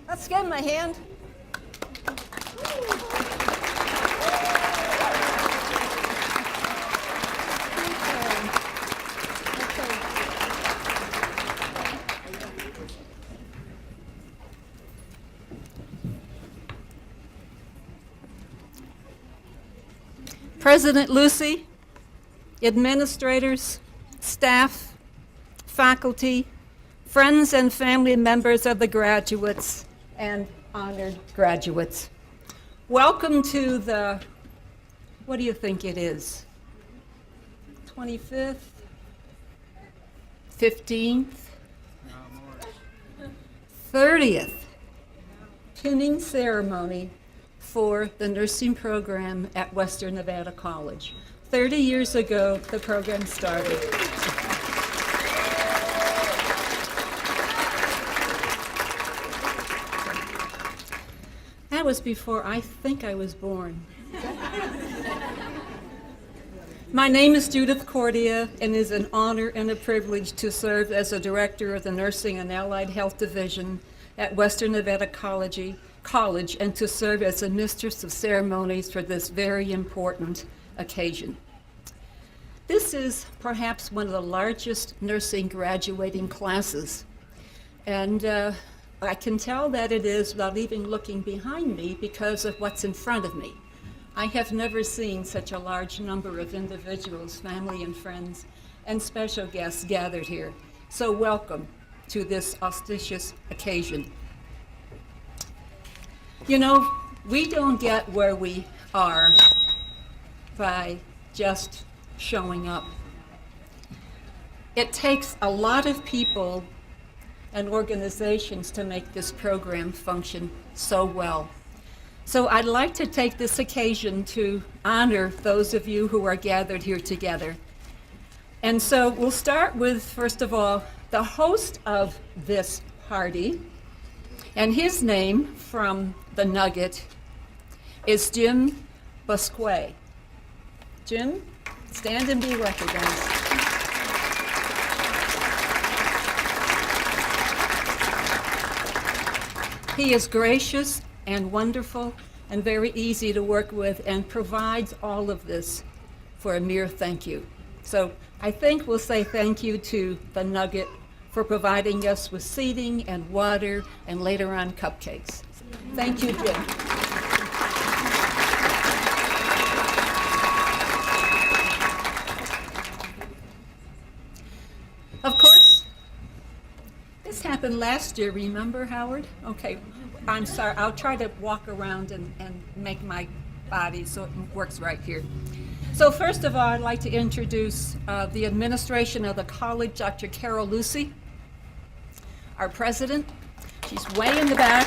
Let's give him a hand. President Lucy, administrators, staff, faculty, friends and family members of the graduates, and honored graduates. Welcome to the, what do you think it is? 25th, 15th, 30th pinning ceremony for the nursing program at Western Nevada College. 30 years ago, the program started. That was before I think I was born. My name is Judith Cordia, and it is an honor and a privilege to serve as a director of the Nursing and Allied Health Division at Western Nevada College and to serve as a mistress of ceremonies for this very important occasion. This is perhaps one of the largest nursing graduating classes, and I can tell that it is without even looking behind me because of what's in front of me. I have never seen such a large number of individuals, family and friends, and special guests gathered here. So welcome to this auspicious occasion. You know, we don't get where we are by just showing up. It takes a lot of people and organizations to make this program function so well. So I'd like to take this occasion to honor those of you who are gathered here together. And so we'll start with, first of all, the host of this party, and his name from the Nugget is Jim Busquet. Jim, stand and be recognized. He is gracious and wonderful and very easy to work with and provides all of this for a mere thank you. So I think we'll say thank you to the Nugget for providing us with seating and water and later on cupcakes. Thank you, Jim. Of course, this happened last year, remember, Howard? Okay, I'm sorry, I'll try to walk around and make my body so it works right here. So first of all, I'd like to introduce the administration of the college, Dr. Carol Lucy, our president. She's way in the back.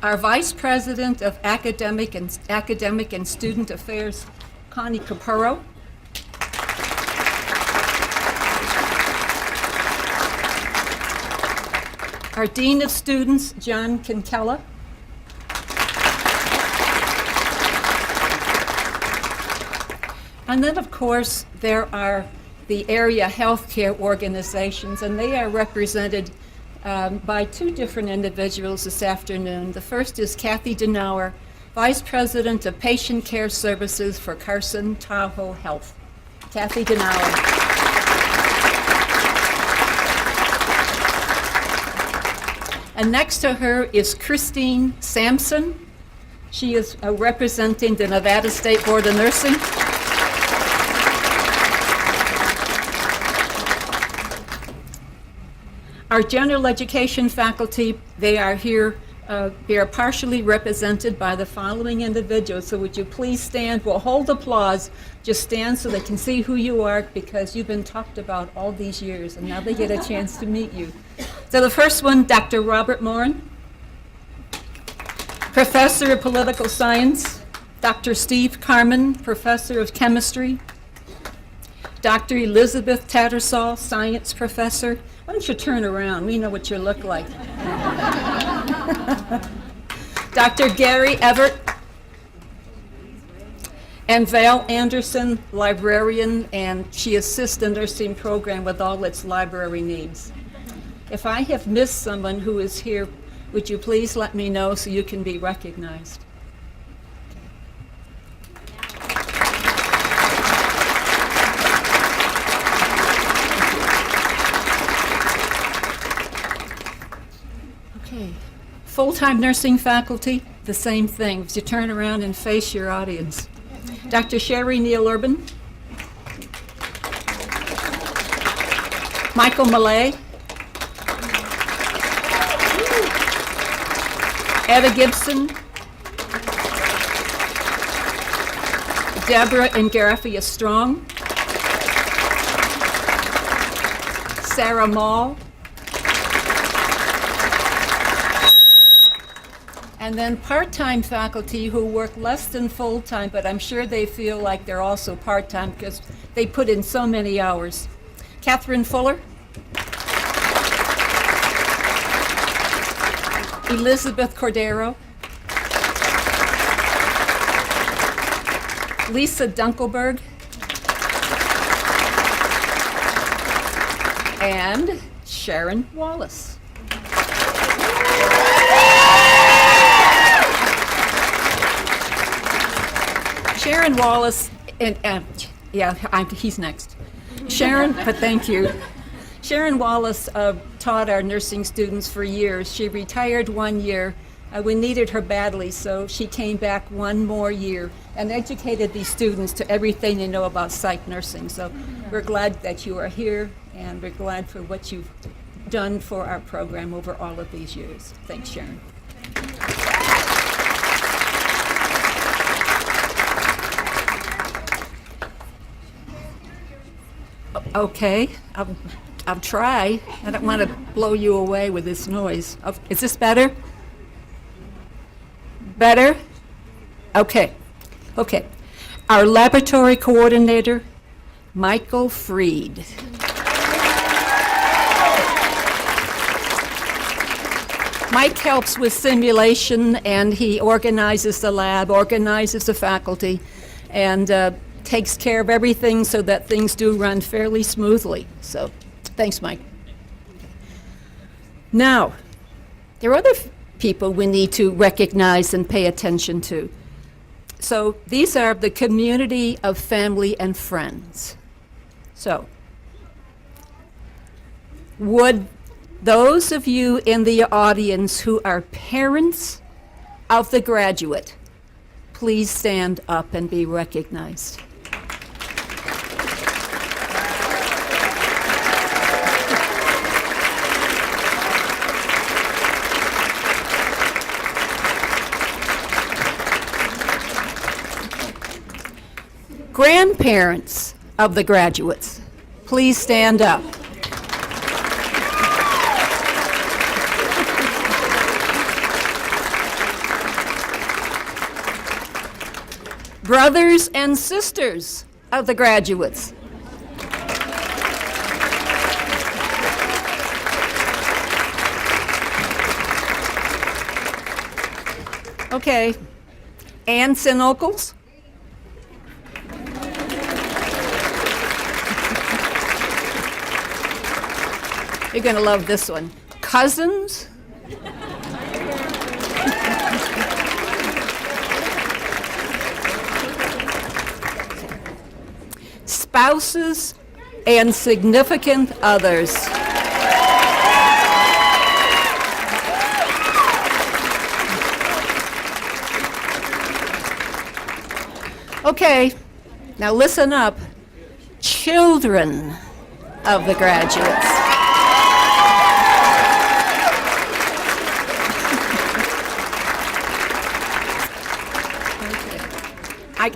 Our vice president of academic and student affairs, Connie Capurro. Our dean of students, John Kinkella. And then, of course, there are the area healthcare organizations, and they are represented by two different individuals this afternoon. The first is Kathy Denauer, Vice President of Patient Care Services for Carson Tahoe Health. Kathy Denauer. And next to her is Christine Sampson. She is representing the Nevada State Board of Nursing. Our general education faculty, they are here. They are partially represented by the following individuals. So would you please stand? We'll hold applause. Just stand so they can see who you are, because you've been talked about all these years, and now they get a chance to meet you. So the first one, Dr. Robert Morin, Professor of Political Science. Dr. Steve Carman, Professor of Chemistry. Dr. Elizabeth Tattersall, Science Professor. Why don't you turn around? We know what you look like. Dr. Gary Everett. And Val Anderson, librarian, and she assists the nursing program with all its library needs. If I have missed someone who is here, would you please let me know so you can be recognized? Okay. Full-time nursing faculty, the same thing. As you turn around and face your audience. Dr. Sherry Neal Urban. Michael Millay. Etta Gibson. Deborah and Garafia Strong. Sarah Mall. And then part-time faculty who work less than full-time, but I'm sure they feel like they're also part-time because they put in so many hours. Catherine Fuller. Elizabeth Cordero. Lisa Dunkelberg. And Sharon Wallace. Sharon Wallace, he's next. Sharon, but thank you. Sharon Wallace taught our nursing students for years. She retired 1 year. We needed her badly, so she came back 1 more year and educated these students to everything they know about psych nursing. So we're glad that you are here, and we're glad for what you've done for our program over all of these years. Thanks, Sharon. Okay, I'll try. I don't want to blow you away with this noise. Is this better? Better? Okay. Our laboratory coordinator, Michael Freed. Mike helps with simulation, and he organizes the lab, organizes the faculty, and takes care of everything so that things do run fairly smoothly. So, thanks, Mike. Now, there are other people we need to recognize and pay attention to. So, these are the community of family and friends. So, would those of you in the audience who are parents of the graduate please stand up and be recognized? Grandparents of the graduates, please stand up. Brothers and sisters of the graduates. Okay, aunts and uncles. You're going to love this one. Cousins. Spouses and significant others. Okay, now listen up. Children of the graduates.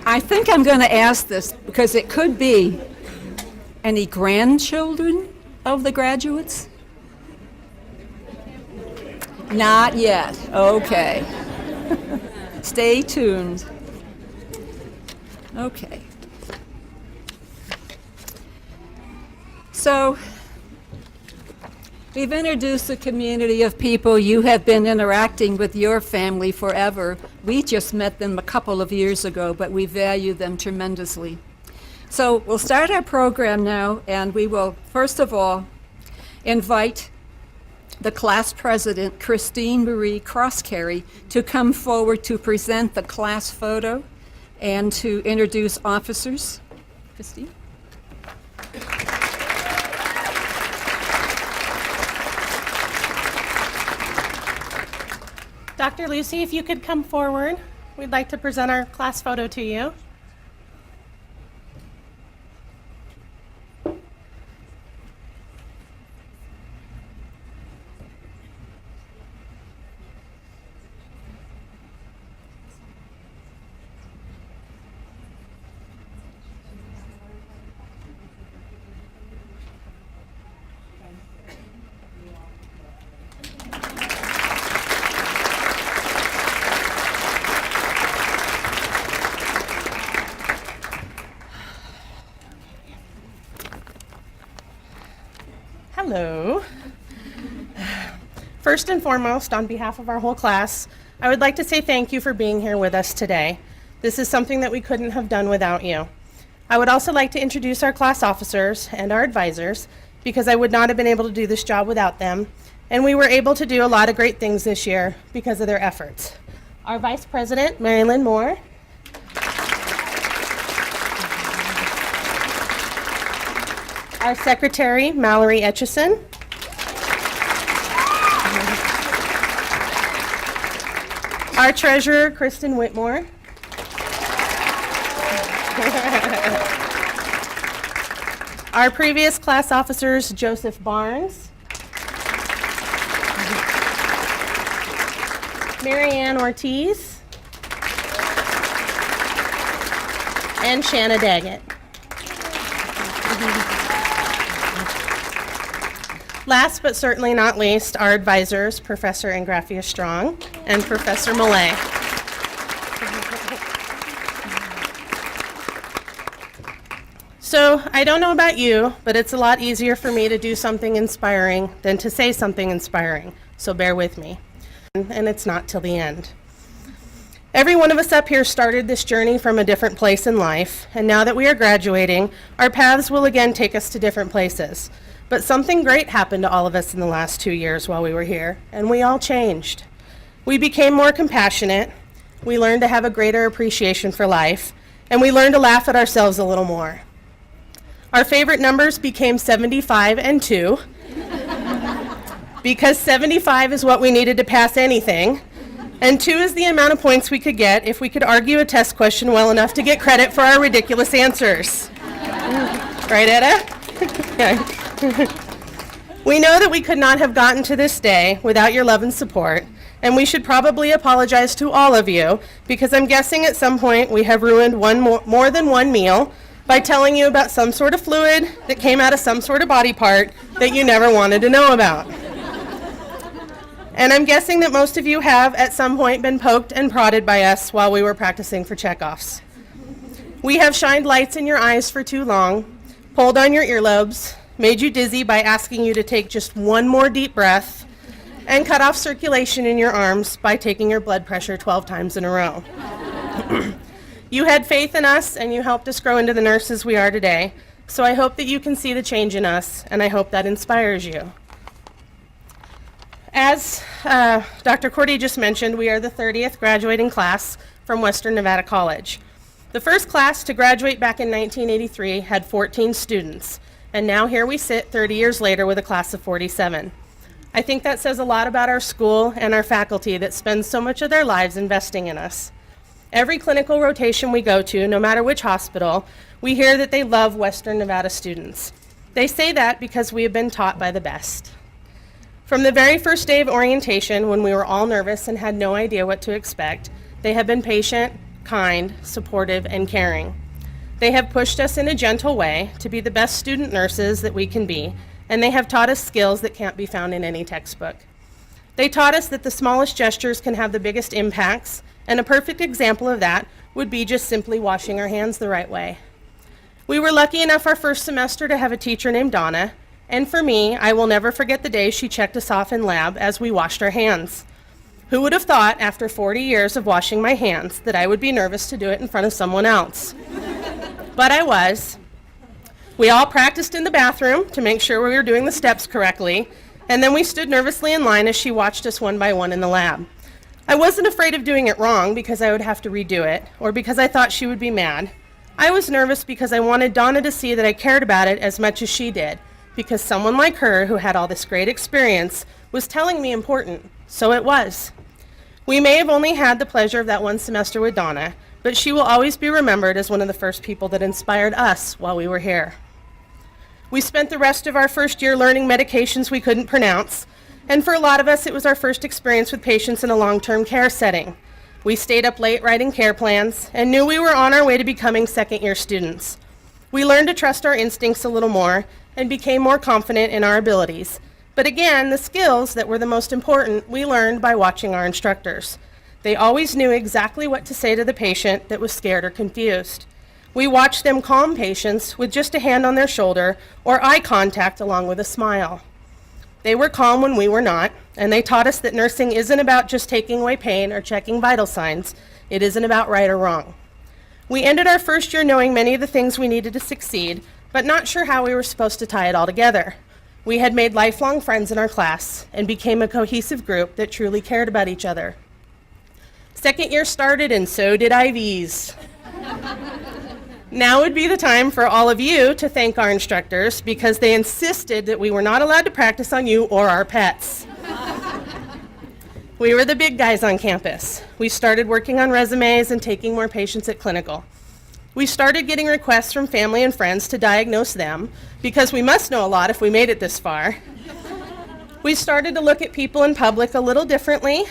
I think I'm going to ask this because it could be any grandchildren of the graduates? Not yet. Okay. Stay tuned. Okay. So, We've introduced a community of people you have been interacting with your family forever. We just met them a couple of years ago, but we value them tremendously. So we'll start our program now, and we will, first of all, invite the class president, Christine Marie Crosscarry, to come forward to present the class photo and to introduce officers. Christine? Dr. Lucy, if you could come forward, we'd like to present our class photo to you. Hello. First and foremost, on behalf of our whole class, I would like to say thank you for being here with us today. This is something that we couldn't have done without you. I would also like to introduce our class officers and our advisors, because I would not have been able to do this job without them, and we were able to do a lot of great things this year because of their efforts. Our Vice President, Mary Lynn Moore. Our Secretary, Mallory Etchison. Our Treasurer, Kristen Whitmore. Our previous class officers, Joseph Barnes. Marianne Ortiz. And Shanna Daggett. Last but certainly not least, our advisors, Professor Ingraphia Strong and Professor Millay. So I don't know about you, but it's a lot easier for me to do something inspiring than to say something inspiring, so bear with me. And it's not till the end. Every one of us up here started this journey from a different place in life, and now that we are graduating, our paths will again take us to different places. But something great happened to all of us in the last 2 years while we were here, and we all changed. We became more compassionate, we learned to have a greater appreciation for life, and we learned to laugh at ourselves a little more. Our favorite numbers became 75 and 2, because 75 is what we needed to pass anything, and 2 is the amount of points we could get if we could argue a test question well enough to get credit for our ridiculous answers. Right, Etta? We know that we could not have gotten to this day without your love and support, and we should probably apologize to all of you, because I'm guessing at some point we have ruined more than one meal by telling you about some sort of fluid that came out of some sort of body part that you never wanted to know about. And I'm guessing that most of you have at some point been poked and prodded by us while we were practicing for checkoffs. We have shined lights in your eyes for too long, pulled on your earlobes, made you dizzy by asking you to take just one more deep breath, and cut off circulation in your arms by taking your blood pressure 12 times in a row. You had faith in us, and you helped us grow into the nurses we are today, so I hope that you can see the change in us, and I hope that inspires you. As Dr. Cordy just mentioned, we are the 30th graduating class from Western Nevada College. The first class to graduate back in 1983 had 14 students, and now here we sit 30 years later with a class of 47. I think that says a lot about our school and our faculty that spend so much of their lives investing in us. Every clinical rotation we go to, no matter which hospital, we hear that they love Western Nevada students. They say that because we have been taught by the best. From the very first day of orientation, when we were all nervous and had no idea what to expect, they have been patient, kind, supportive, and caring. They have pushed us in a gentle way to be the best student nurses that we can be, and they have taught us skills that can't be found in any textbook. They taught us that the smallest gestures can have the biggest impacts, and a perfect example of that would be just simply washing our hands the right way. We were lucky enough our first semester to have a teacher named Donna, And for me, I will never forget the day she checked us off in lab as we washed our hands. Who would have thought after 40 years of washing my hands that I would be nervous to do it in front of someone else? But I was. We all practiced in the bathroom to make sure we were doing the steps correctly, and then we stood nervously in line as she watched us one by one in the lab. I wasn't afraid of doing it wrong because I would have to redo it, or because I thought she would be mad. I was nervous because I wanted Donna to see that I cared about it as much as she did, because someone like her, who had all this great experience, was telling me important. So it was. We may have only had the pleasure of that one semester with Donna, but she will always be remembered as one of the first people that inspired us while we were here. We spent the rest of our first year learning medications we couldn't pronounce, and for a lot of us, it was our first experience with patients in a long-term care setting. We stayed up late writing care plans and knew we were on our way to becoming second-year students. We learned to trust our instincts a little more and became more confident in our abilities. But again, the skills that were the most important we learned by watching our instructors. They always knew exactly what to say to the patient that was scared or confused. We watched them calm patients with just a hand on their shoulder or eye contact along with a smile. They were calm when we were not, and they taught us that nursing isn't about just taking away pain or checking vital signs. It isn't about right or wrong. We ended our first year knowing many of the things we needed to succeed, but not sure how we were supposed to tie it all together. We had made lifelong friends in our class and became a cohesive group that truly cared about each other. Second year started, and so did IVs. Now would be the time for all of you to thank our instructors because they insisted that we were not allowed to practice on you or our pets. We were the big guys on campus. We started working on resumes and taking more patients at clinical. We started getting requests from family and friends to diagnose them because we must know a lot if we made it this far. We started to look at people in public a little differently,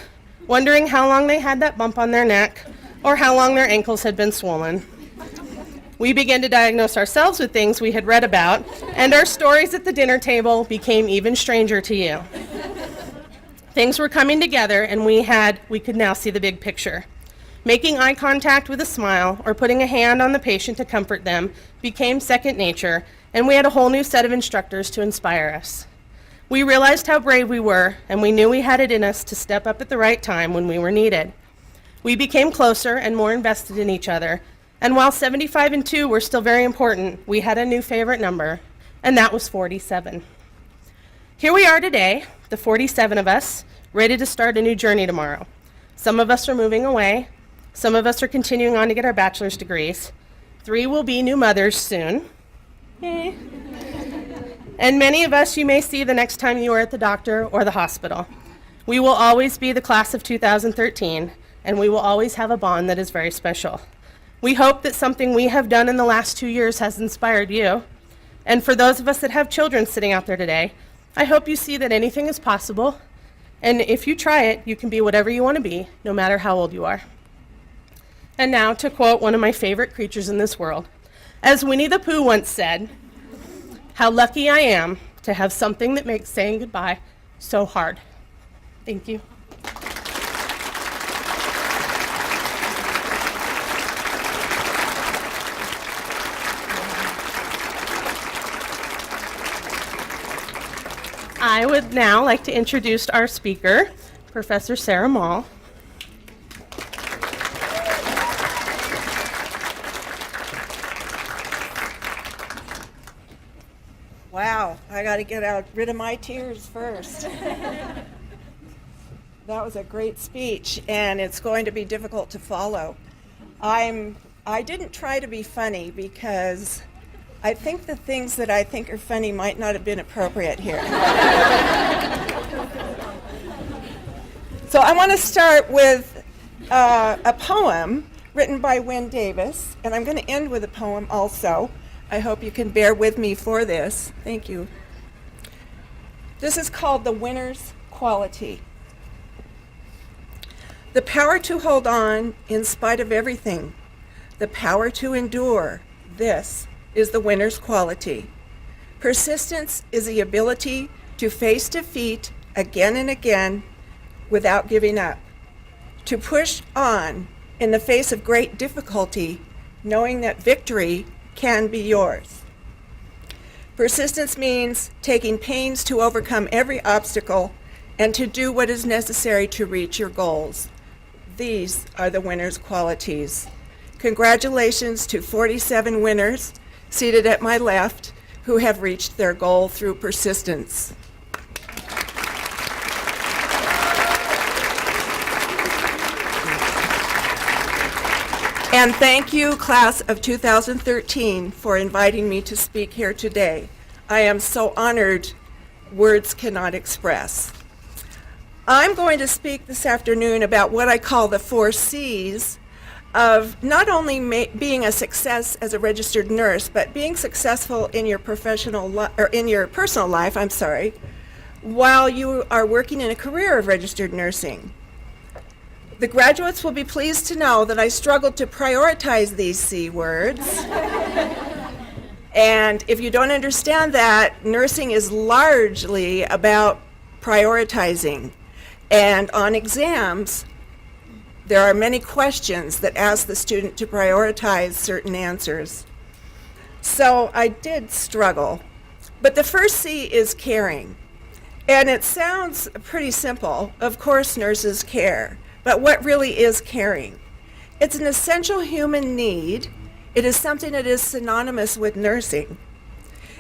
wondering how long they had that bump on their neck or how long their ankles had been swollen. We began to diagnose ourselves with things we had read about, and our stories at the dinner table became even stranger to you. Things were coming together, and we could now see the big picture. Making eye contact with a smile or putting a hand on the patient to comfort them became second nature, and we had a whole new set of instructors to inspire us. We realized how brave we were, and we knew we had it in us to step up at the right time when we were needed. We became closer and more invested in each other, and while 75 and 2 were still very important, we had a new favorite number, and that was 47. Here we are today, the 47 of us, ready to start a new journey tomorrow. Some of us are moving away. Some of us are continuing on to get our bachelor's degrees. 3 will be new mothers soon. Yay. And many of us you may see the next time you are at the doctor or the hospital. We will always be the class of 2013, and we will always have a bond that is very special. We hope that something we have done in the last 2 years has inspired you. And for those of us that have children sitting out there today, I hope you see that anything is possible. And if you try it, you can be whatever you want to be, no matter how old you are. And now to quote one of my favorite creatures in this world. As Winnie the Pooh once said, "How lucky I am to have something that makes saying goodbye so hard." Thank you. I would now like to introduce our speaker, Professor Sarah Mall. Wow, I got to get rid of my tears first. That was a great speech, and it's going to be difficult to follow. I didn't try to be funny because I think the things that I think are funny might not have been appropriate here. So I want to start with a poem written by Wynne Davis, and I'm going to end with a poem also. I hope you can bear with me for this. Thank you. This is called The Winner's Quality. The power to hold on in spite of everything. The power to endure. This is the winner's quality. Persistence is the ability to face defeat again and again without giving up. To push on in the face of great difficulty, knowing that victory can be yours. Persistence means taking pains to overcome every obstacle and to do what is necessary to reach your goals. These are the winner's qualities. Congratulations to 47 winners seated at my left who have reached their goal through persistence. And thank you, class of 2013, for inviting me to speak here today. I am so honored, words cannot express. I'm going to speak this afternoon about what I call the 4 C's of not only being a success as a registered nurse, but being successful in your personal life, while you are working in a career of registered nursing. The graduates will be pleased to know that I struggled to prioritize these C words. And if you don't understand that, nursing is largely about prioritizing. And on exams, there are many questions that ask the student to prioritize certain answers. So I did struggle. But the first C is caring. And it sounds pretty simple. Of course, nurses care. But what really is caring? It's an essential human need. It is something that is synonymous with nursing.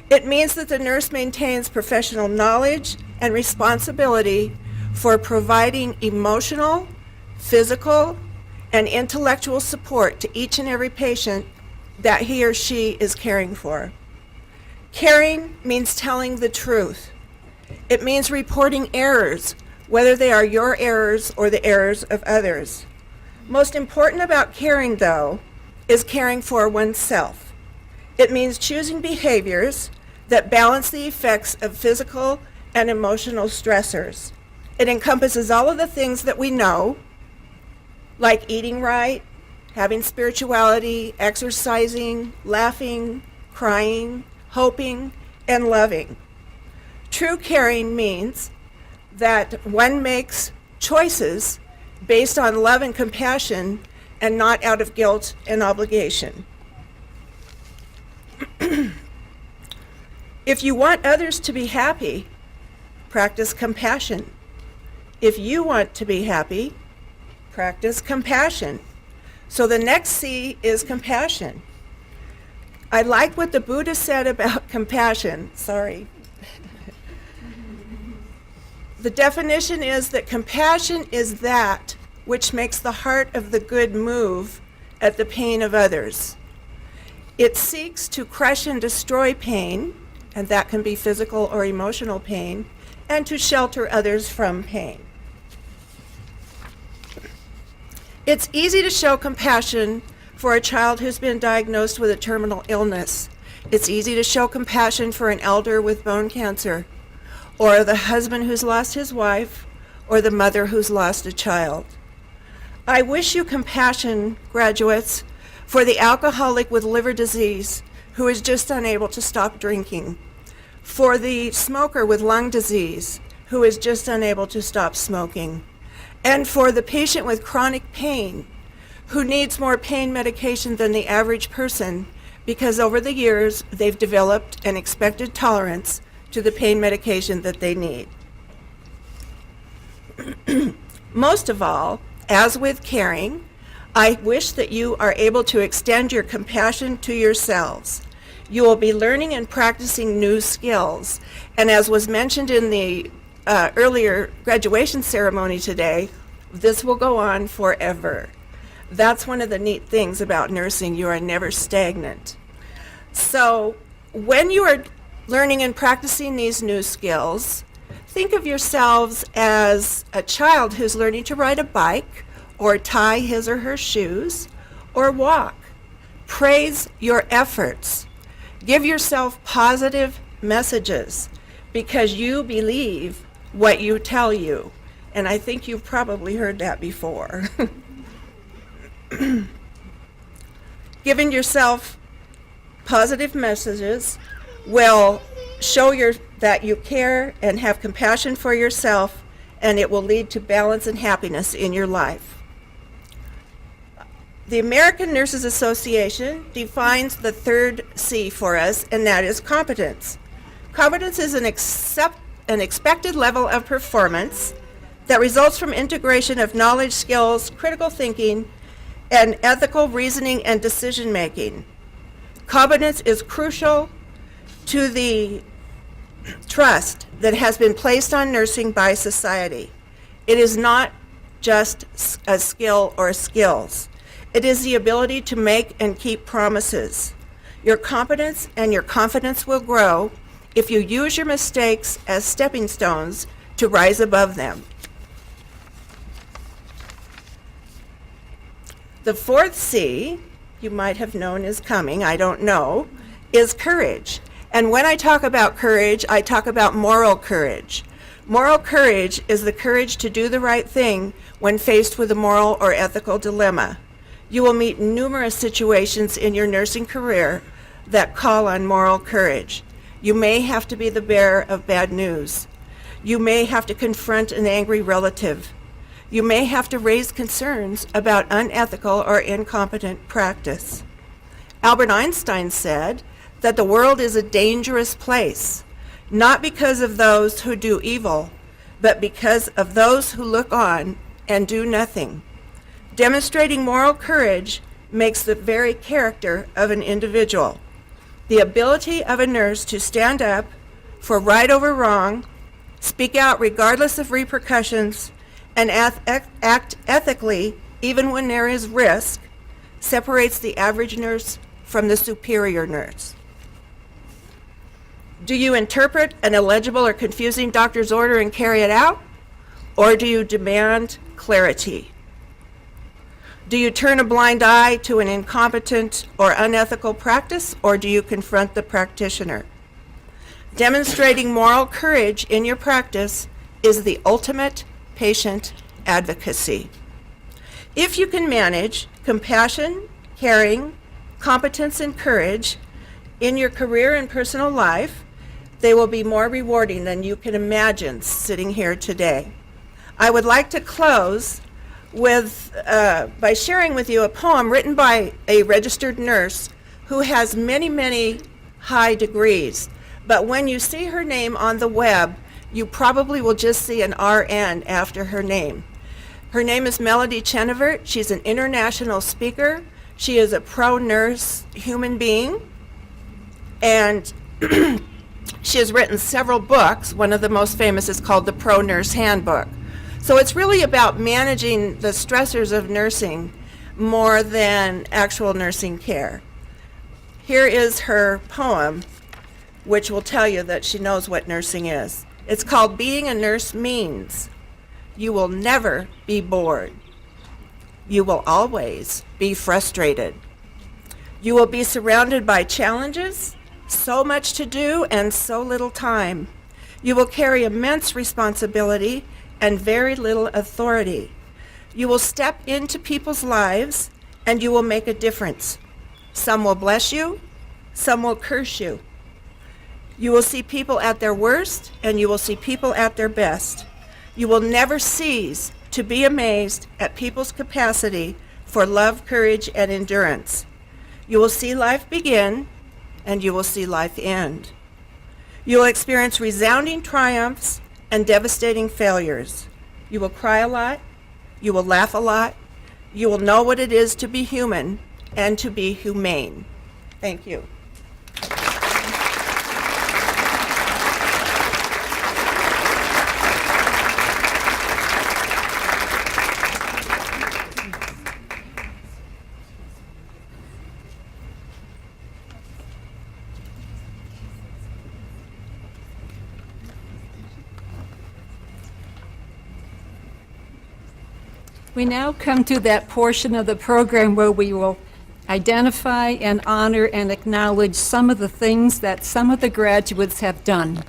It means that the nurse maintains professional knowledge and responsibility for providing emotional, physical, and intellectual support to each and every patient that he or she is caring for. Caring means telling the truth. It means reporting errors, whether they are your errors or the errors of others. Most important about caring, though, is caring for oneself. It means choosing behaviors that balance the effects of physical and emotional stressors. It encompasses all of the things that we know, like eating right, having spirituality, exercising, laughing, crying, hoping, and loving. True caring means that one makes choices based on love and compassion and not out of guilt and obligation. If you want others to be happy, practice compassion. If you want to be happy, practice compassion. So the next C is compassion. I like what the Buddha said about compassion. Sorry. The definition is that compassion is that which makes the heart of the good move at the pain of others. It seeks to crush and destroy pain, and that can be physical or emotional pain, and to shelter others from pain. It's easy to show compassion for a child who's been diagnosed with a terminal illness. It's easy to show compassion for an elder with bone cancer, or the husband who's lost his wife, or the mother who's lost a child. I wish you compassion, graduates, for the alcoholic with liver disease who is just unable to stop drinking, for the smoker with lung disease who is just unable to stop smoking, and for the patient with chronic pain who needs more pain medication than the average person because over the years they've developed an expected tolerance to the pain medication that they need. Most of all, as with caring, I wish that you are able to extend your compassion to yourselves. You will be learning and practicing new skills. And as was mentioned in the earlier graduation ceremony today, this will go on forever. That's one of the neat things about nursing. You are never stagnant. So when you are learning and practicing these new skills, think of yourselves as a child who's learning to ride a bike or tie his or her shoes or walk. Praise your efforts. Give yourself positive messages because you believe what you tell you. And I think you've probably heard that before. Giving yourself positive messages will show that you care and have compassion for yourself, and it will lead to balance and happiness in your life. The American Nurses Association defines the third C for us, and that is competence. Competence is an expected level of performance that results from integration of knowledge, skills, critical thinking, and ethical reasoning and decision making. Competence is crucial to the trust that has been placed on nursing by society. It is not just a skill or skills. It is the ability to make and keep promises. Your competence and your confidence will grow if you use your mistakes as stepping stones to rise above them. The fourth C, you might have known is coming, I don't know, is courage. And when I talk about courage, I talk about moral courage. Moral courage is the courage to do the right thing when faced with a moral or ethical dilemma. You will meet numerous situations in your nursing career that call on moral courage. You may have to be the bearer of bad news. You may have to confront an angry relative. You may have to raise concerns about unethical or incompetent practice. Albert Einstein said that the world is a dangerous place, not because of those who do evil, but because of those who look on and do nothing. Demonstrating moral courage makes the very character of an individual. The ability of a nurse to stand up for right over wrong, speak out regardless of repercussions, and act ethically even when there is risk separates the average nurse from the superior nurse. Do you interpret an illegible or confusing doctor's order and carry it out? Or do you demand clarity? Do you turn a blind eye to an incompetent or unethical practice, or do you confront the practitioner? Demonstrating moral courage in your practice is the ultimate patient advocacy. If you can manage compassion, caring, competence, and courage in your career and personal life, they will be more rewarding than you can imagine sitting here today. I would like to close with by sharing with you a poem written by a registered nurse who has many, many high degrees. But when you see her name on the web, you probably will just see an RN after her name. Her name is Melody Chenevert. She's an international speaker. She is a pro-nurse human being. And she has written several books. One of the most famous is called The Pro-Nurse Handbook. So it's really about managing the stressors of nursing more than actual nursing care. Here is her poem, which will tell you that she knows what nursing is. It's called Being a Nurse Means You Will Never Be Bored. You will always be frustrated. You will be surrounded by challenges, so much to do and so little time. You will carry immense responsibility and very little authority. You will step into people's lives and you will make a difference. Some will bless you, some will curse you. You will see people at their worst, and you will see people at their best. You will never cease to be amazed at people's capacity for love, courage, and endurance. You will see life begin, and you will see life end. You will experience resounding triumphs and devastating failures. You will cry a lot. You will laugh a lot. You will know what it is to be human and to be humane. Thank you. We now come to that portion of the program where we will identify and honor and acknowledge some of the things that some of the graduates have done.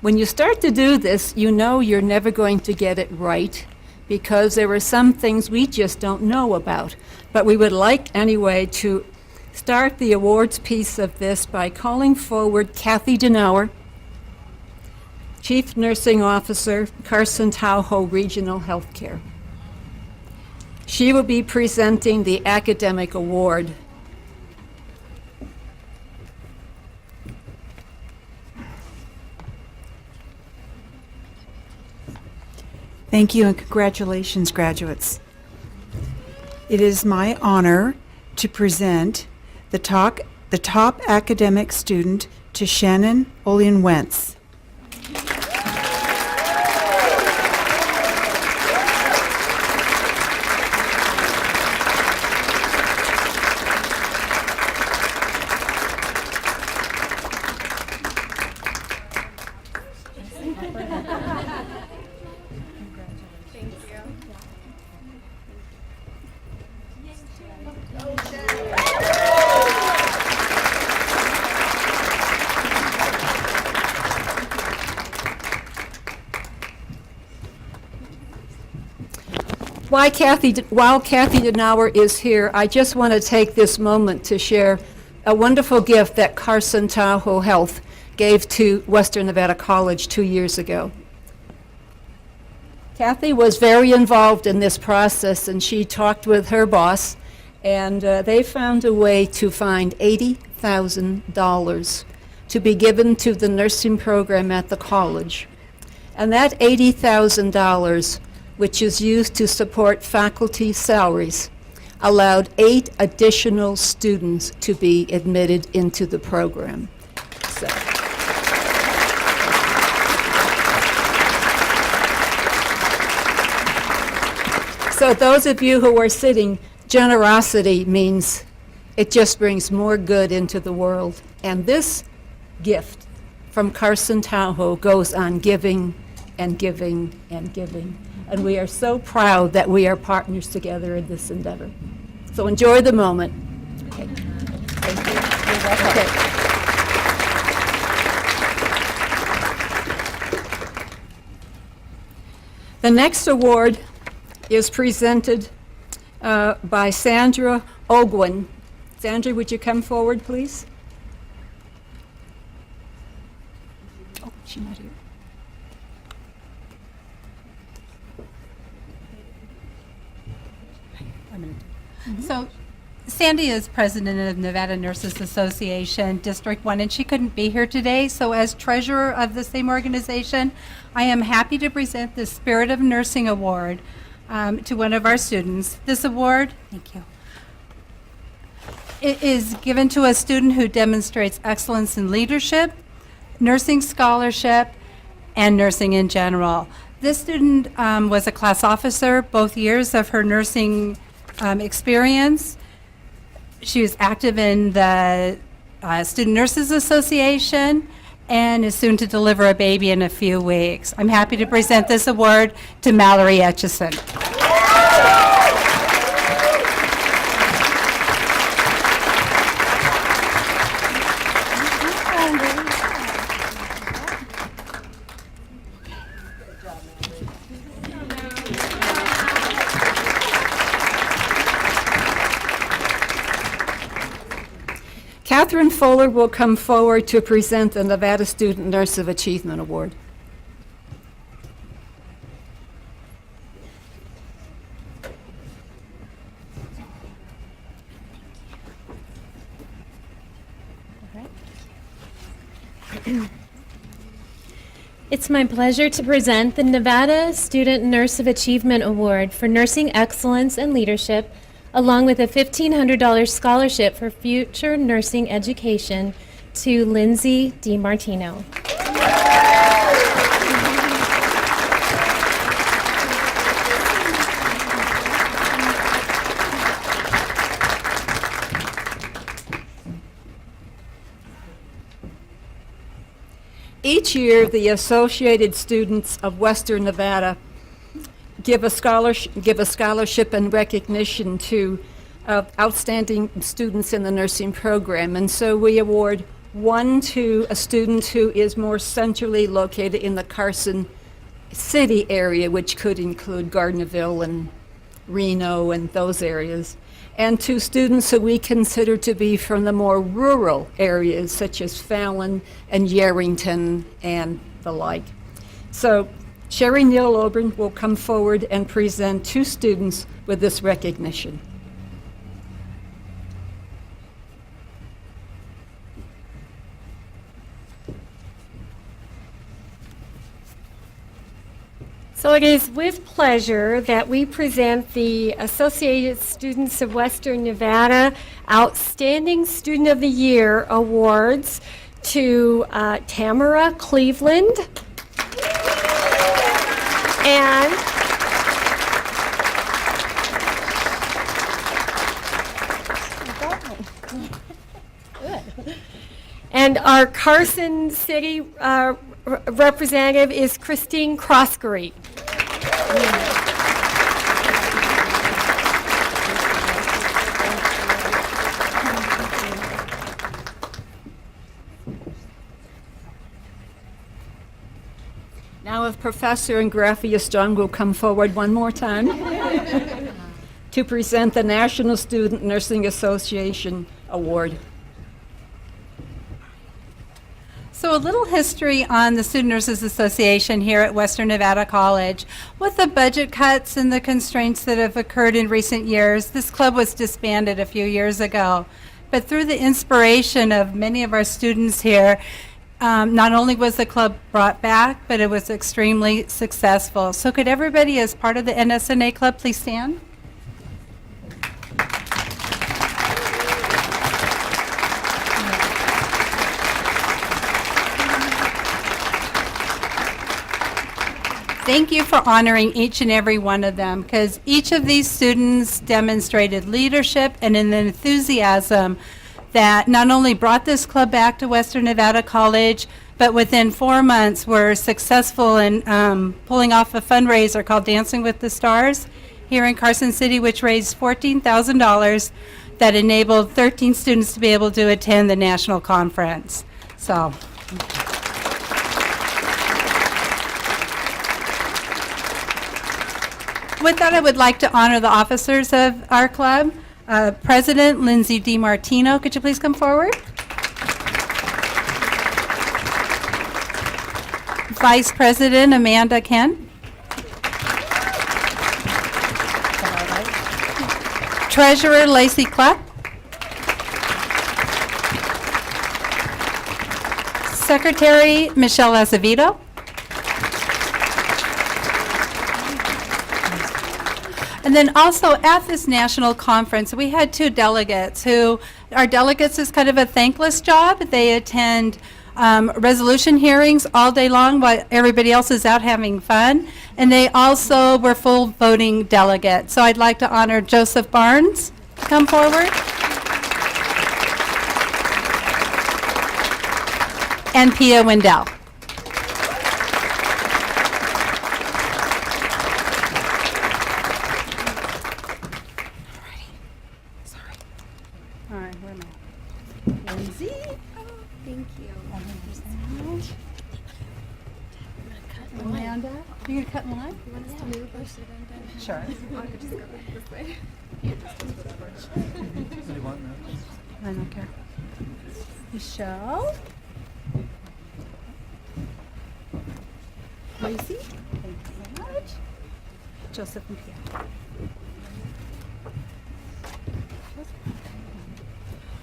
When you start to do this, you know you're never going to get it right because there are some things we just don't know about. But we would like anyway to start the awards piece of this by calling forward Kathy Denauer, Chief Nursing Officer, Carson Tahoe Regional Healthcare. She will be presenting the academic award. Thank you and congratulations, graduates. It is my honor to present the top academic student to Shannon Olien-Wentz. While Kathy Denauer is here, I just want to take this moment to share a wonderful gift that Carson Tahoe Health gave to Western Nevada College 2 years ago. Kathy was very involved in this process, and she talked with her boss, and they found a way to find $80,000 to be given to the nursing program at the college. And that $80,000, which is used to support faculty salaries, allowed 8 additional students to be admitted into the program. So those of you who are sitting, generosity means it just brings more good into the world. And this gift from Carson Tahoe goes on giving and giving and giving. And we are so proud that we are partners together in this endeavor. So enjoy the moment. Okay. Thank you. You're welcome. Okay. The next award is presented by Sandra Ogwin. Sandra, would you come forward, please? Oh, she's not here. So Sandy is president of Nevada Nurses Association, District 1, and she couldn't be here today. So as treasurer of the same organization, I am happy to present the Spirit of Nursing Award to one of our students. This award, thank you, it is given to a student who demonstrates excellence in leadership, nursing scholarship, and nursing in general. This student was a class officer both years of her nursing experience. She was active in the Student Nurses Association and is soon to deliver a baby in a few weeks. I'm happy to present this award to Mallory Etchison. Catherine Fuller will come forward to present the Nevada Student Nurse of Achievement Award. It's my pleasure to present the Nevada Student Nurse of Achievement Award for Nursing Excellence and Leadership, along with a $1,500 scholarship for future nursing education to Lindsay DiMartino. Each year, the Associated Students of Western Nevada give a scholarship and recognition to outstanding students in the nursing program. And so we award one to a student who is more centrally located in the Carson City area, which could include Gardnerville and Reno and those areas, and to students who we consider to be from the more rural areas, such as Fallon and Yarrington and the like. So Sherry Neal Oben will come forward and present 2 students with this recognition. So it is with pleasure that we present the Associated Students of Western Nevada Outstanding Student of the Year Awards to Tamara Cleveland and our Carson City representative is Christine Croskery. Now if Professor and Graphius John will come forward one more time to present the National Student Nursing Association Award. So a little history on the Student Nurses Association here at Western Nevada College. With the budget cuts and the constraints that have occurred in recent years, this club was disbanded a few years ago. But through the inspiration of many of our students here, not only was the club brought back, but it was extremely successful. So could everybody as part of the NSNA club please stand? Thank you for honoring each and every one of them, because each of these students demonstrated leadership and an enthusiasm that not only brought this club back to Western Nevada College, but within 4 months were successful in pulling off a fundraiser called Dancing with the Stars here in Carson City, which raised $14,000 that enabled 13 students to be able to attend the national conference. So. With that, I would like to honor the officers of our club. President Lindsay DiMartino, could you please come forward? Vice President Amanda Kent. Treasurer Lacey Klepp. Secretary Michelle Azevedo. And then also at this national conference, we had 2 delegates who, our delegates is kind of a thankless job. They attend resolution hearings all day long while everybody else is out having fun. And they also were full voting delegates. So I'd like to honor Joseph Barnes. Come forward. And Pia Wendell. All right, where am I? Lindsay? Oh, thank you. Amanda? You're going to cut in line? You want us to move or sit in? Sure. I could just go this way. I don't care. Michelle? Lacey? Thank you so much. Joseph and Pia.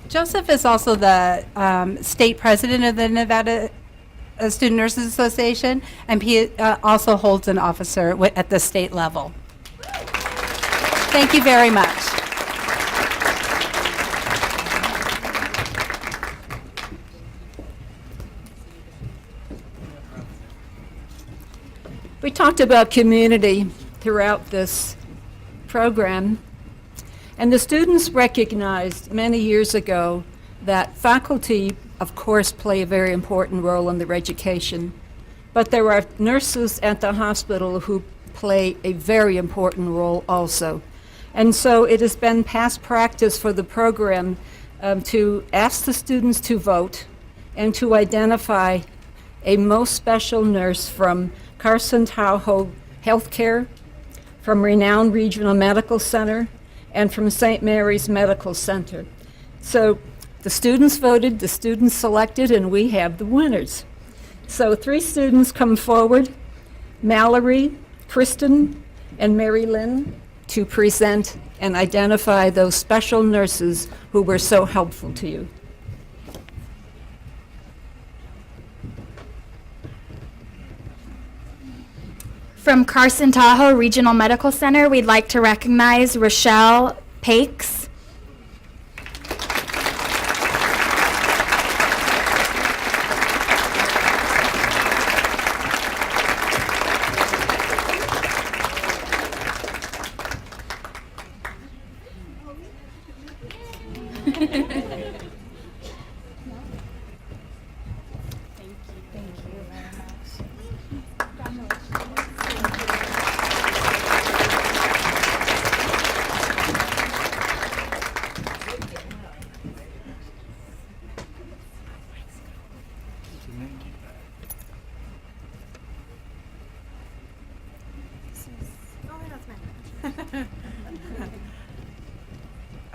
Joseph is also the state president of the Nevada Student Nurses Association, and he also holds an officer at the state level. Thank you very much. We talked about community throughout this program. And the students recognized many years ago that faculty, of course, play a very important role in their education, but there are nurses at the hospital who play a very important role also. And so it has been past practice for the program to ask the students to vote and to identify a most special nurse from Carson Tahoe Healthcare, from Renown Regional Medical Center, and from St. Mary's Medical Center. So the students voted, the students selected, and we have the winners. So 3 students come forward, Mallory, Kristen, and Mary Lynn, to present and identify those special nurses who were so helpful to you. From Carson Tahoe Regional Medical Center, we'd like to recognize Rochelle Pakes.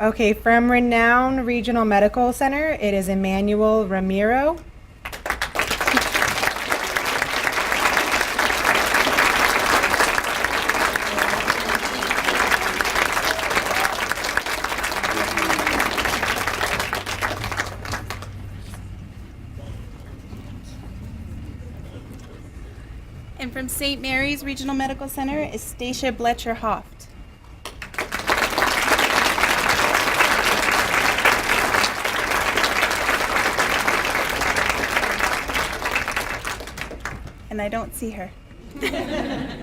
Okay, from Renown Regional Medical Center, it is Emmanuel Ramiro. And from St. Mary's Regional Medical Center is Stacia Bletcher-Hoft. And I don't see her. Okay.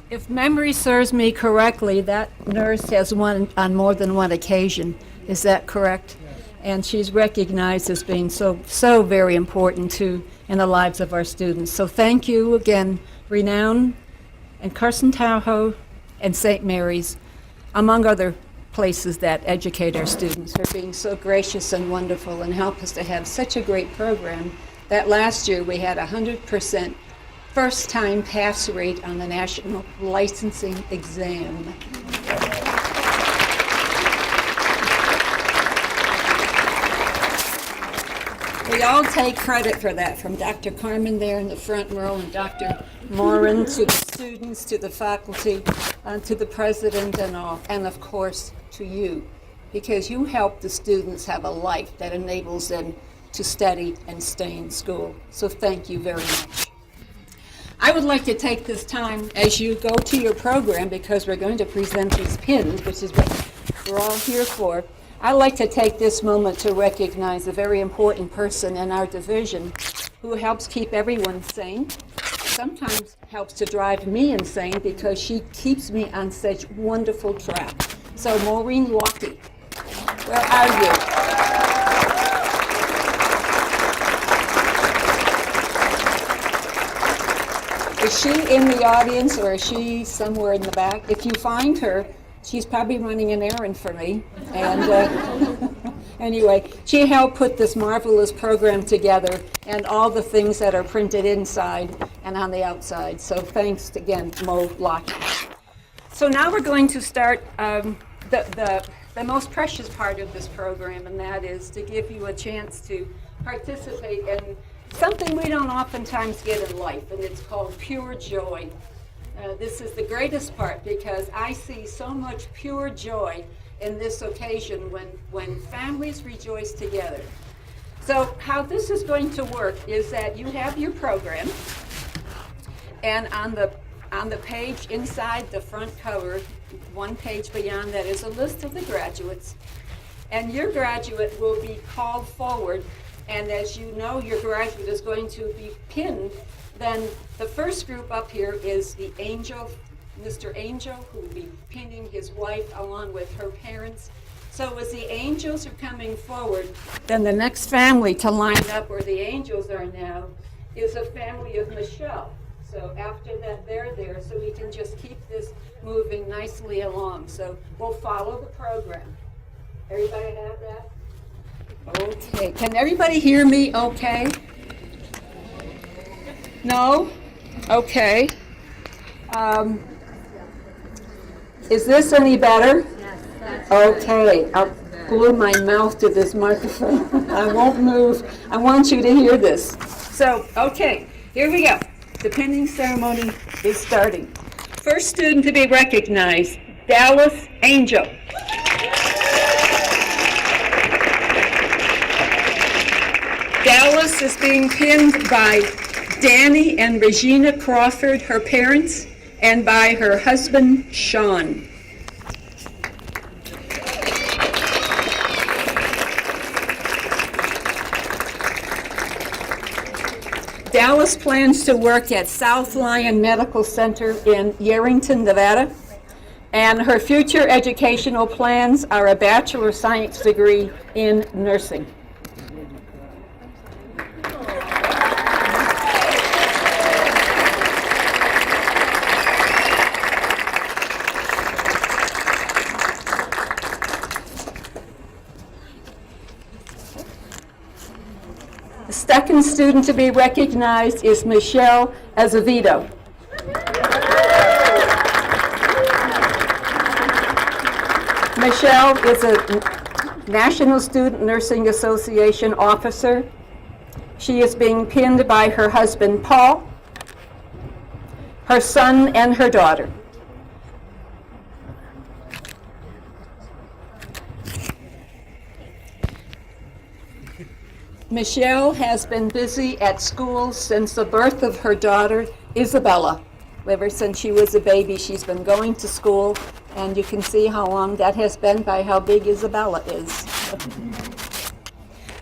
If memory serves me correctly, that nurse has won on more than one occasion. Is that correct? And she's recognized as being so very important in the lives of our students. So thank you again, Renown and Carson Tahoe and St. Mary's, among other places that educate our students, for being so gracious and wonderful and help us to have such a great program that last year we had 100% first-time pass rate on the national licensing exam. We all take credit for that, from Dr. Carmen there in the front row and Dr. Morin, to the students, to the faculty, to the president and all, and of course to you, because you help the students have a life that enables them to study and stay in school. So thank you very much. I would like to take this time as you go to your program, because we're going to present these pins, which is what we're all here for. I'd like to take this moment to recognize a very important person in our division who helps keep everyone sane, sometimes helps to drive me insane because she keeps me on such wonderful track. So Maureen Lockie, where are you? Is she in the audience, or is she somewhere in the back? If you find her, she's probably running an errand for me. And anyway, she helped put this marvelous program together and all the things that are printed inside and on the outside. So thanks again, Mo Lockie. So now we're going to start the most precious part of this program, and that is to give you a chance to participate in something we don't oftentimes get in life, and it's called pure joy. This is the greatest part, because I see so much pure joy in this occasion when families rejoice together. So how this is going to work is that you have your program, and on the page inside the front cover, one page beyond that, is a list of the graduates, and your graduate will be called forward. And as you know, your graduate is going to be pinned. Then the first group up here is the Angel, Mr. Angel, who will be pinning his wife along with her parents. So as the angels are coming forward, then the next family to line up where the angels are now is a family of Michelle. So after that, they're there, so we can just keep this moving nicely along. So we'll follow the program. Everybody have that? Okay, can everybody hear me okay? No? Okay. Is this any better? Okay, I'll glue my mouth to this microphone. I won't move. I want you to hear this. So, okay, here we go. The pinning ceremony is starting. First student to be recognized, Dallas Angel. Dallas is being pinned by Danny and Regina Crawford, her parents, and by her husband, Sean. Dallas plans to work at South Lyon Medical Center in Yerington, Nevada, and her future educational plans are a Bachelor of Science degree in nursing. The second student to be recognized is Michelle Azevedo. Michelle is a National Student Nursing Association officer. She is being pinned by her husband, Paul, her son, and her daughter. Michelle has been busy at school since the birth of her daughter, Isabella. Ever since she was a baby, she's been going to school, and you can see how long that has been by how big Isabella is.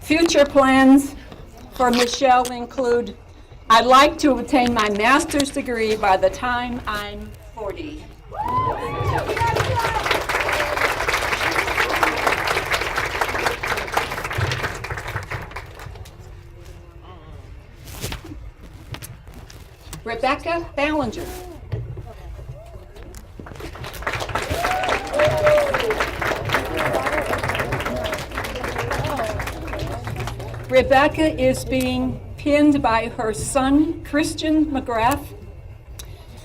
Future plans for Michelle include, I'd like to obtain my master's degree by the time I'm 40. Rebecca Ballinger. Rebecca is being pinned by her son, Christian McGrath,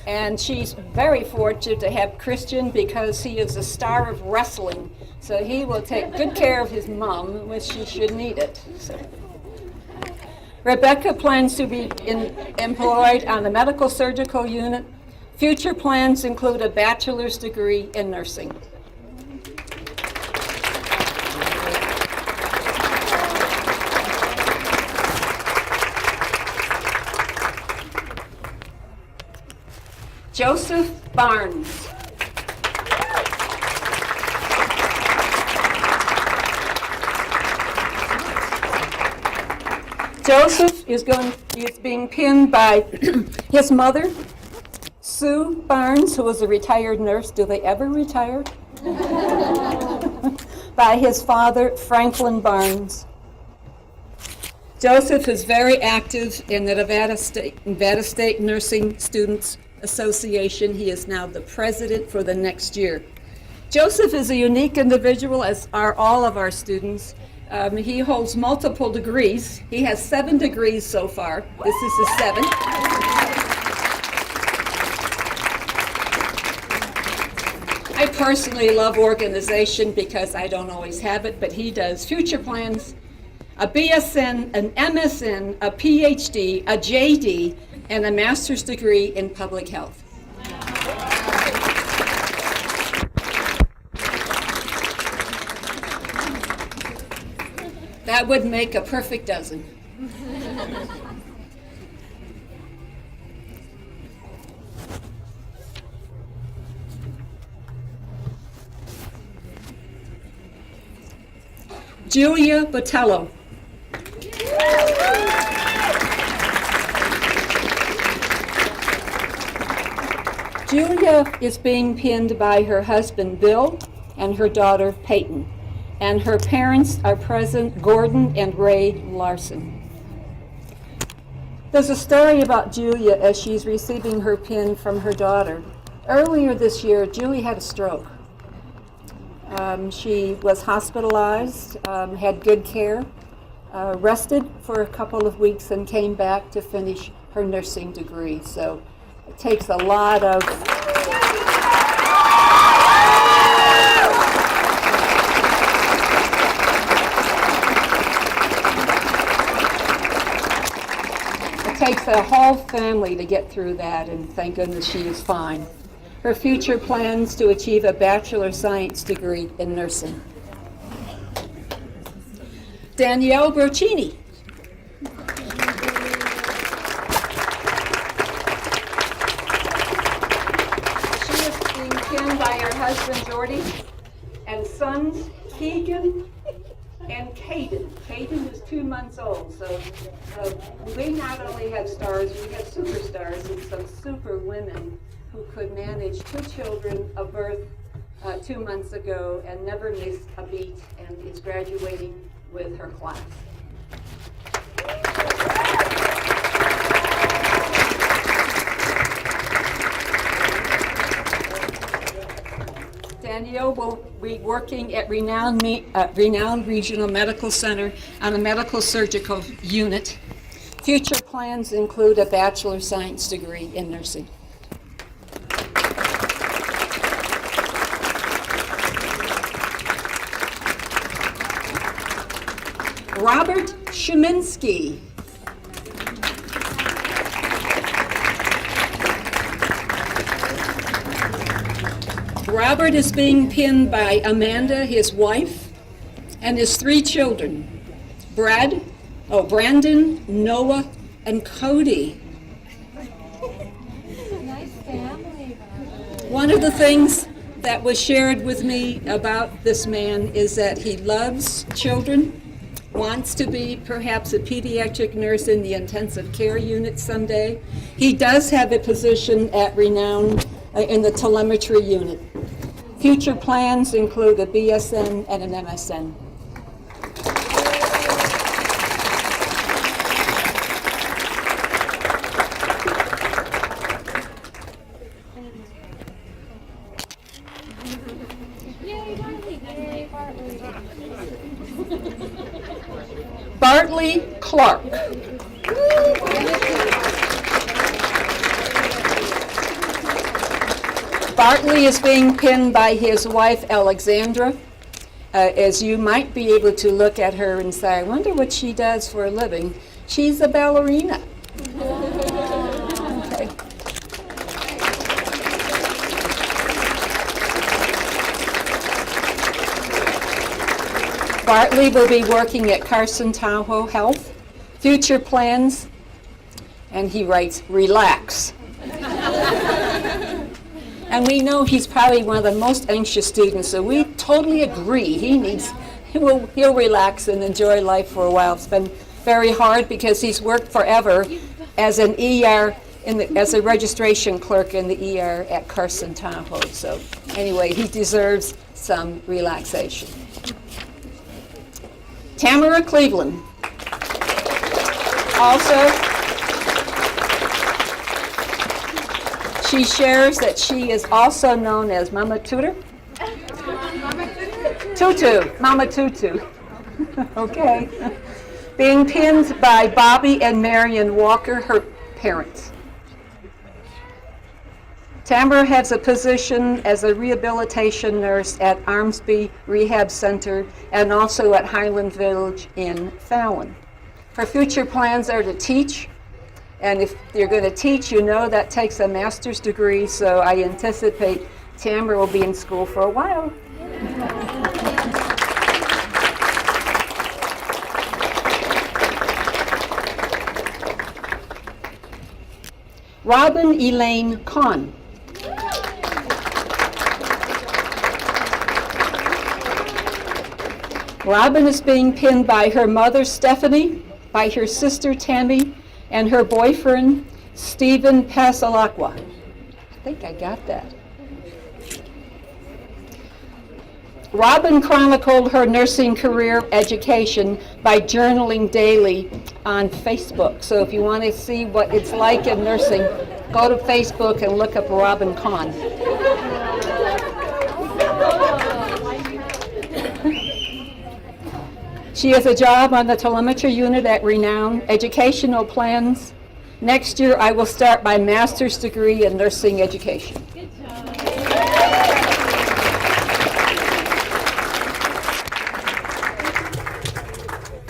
and she's very fortunate to have Christian because he is a star of wrestling, so he will take good care of his mom when she should need it. So. Rebecca plans to be employed on the medical surgical unit. Future plans include a bachelor's degree in nursing. Joseph Barnes. Joseph is being pinned by his mother, Sue Barnes, who was a retired nurse. Do they ever retire? By his father, Franklin Barnes. Joseph is very active in the Nevada State Nursing Students Association. He is now the president for the next year. Joseph is a unique individual, as are all of our students. He holds multiple degrees. He has 7 degrees so far. This is his 7th. I personally love organization because I don't always have it, but he does. Future plans, a BSN, an MSN, a PhD, a JD, and a master's degree in public health. That would make a perfect dozen. Julia Botello. Julia is being pinned by her husband, Bill, and her daughter, Peyton. And her parents are present, Gordon and Ray Larson. There's a story about Julia as she's receiving her pin from her daughter. Earlier this year, Julie had a stroke. She was hospitalized, had good care, rested for a couple of weeks, and came back to finish her nursing degree. So it takes a lot of takes a whole family to get through that, and thank goodness she is fine. Her future plans to achieve a Bachelor of Science degree in nursing. Danielle Broccini. husband Jordy, and sons Keegan and Caden. Caden is 2 months old, so we not only have stars, we have superstars and some super women who could manage 2 children of birth 2 months ago and never missed a beat, and is graduating with her class. Danielle will be working at Renown Regional Medical Center on a medical surgical unit. Future plans include a Bachelor of Science degree in nursing. Robert Shuminsky. Robert is being pinned by Amanda, his wife, and his 3 children, Brandon, Noah, and Cody. Nice family. One of the things that was shared with me about this man is that he loves children, wants to be perhaps a pediatric nurse in the intensive care unit someday. He does have a position at Renown in the telemetry unit. Future plans include a BSN and an MSN. Bartley Clark. Bartley is being pinned by his wife, Alexandra. As you might be able to look at her and say, I wonder what she does for a living. She's a ballerina. Okay. Bartley will be working at Carson Tahoe Health. Future plans, and he writes, relax. And we know he's probably one of the most anxious students, so we totally agree. He'll relax and enjoy life for a while. It's been very hard because he's worked forever as an ER, as a registration clerk in the ER at Carson Tahoe. So anyway, he deserves some relaxation. Tamara Cleveland. Also, she shares that she is also known as Mama Tutor. Mama Tutu. Okay. Being pinned by Bobby and Marion Walker, her parents. Tamara has a position as a rehabilitation nurse at Armsby Rehab Center and also at Highland Village in Fallon. Her future plans are to teach, and if you're going to teach, you know that takes a master's degree, so I anticipate Tamara will be in school for a while. Robin Elaine Kahn. Robin is being pinned by her mother, Stephanie, by her sister, Tammy, and her boyfriend, Stephen Pasalakwa. I think I got that. Robin chronicled her nursing career education by journaling daily on Facebook. So if you want to see what it's like in nursing, go to Facebook and look up Robin Kahn. She has a job on the telemetry unit at Renown. Educational plans. Next year, I will start my master's degree in nursing education.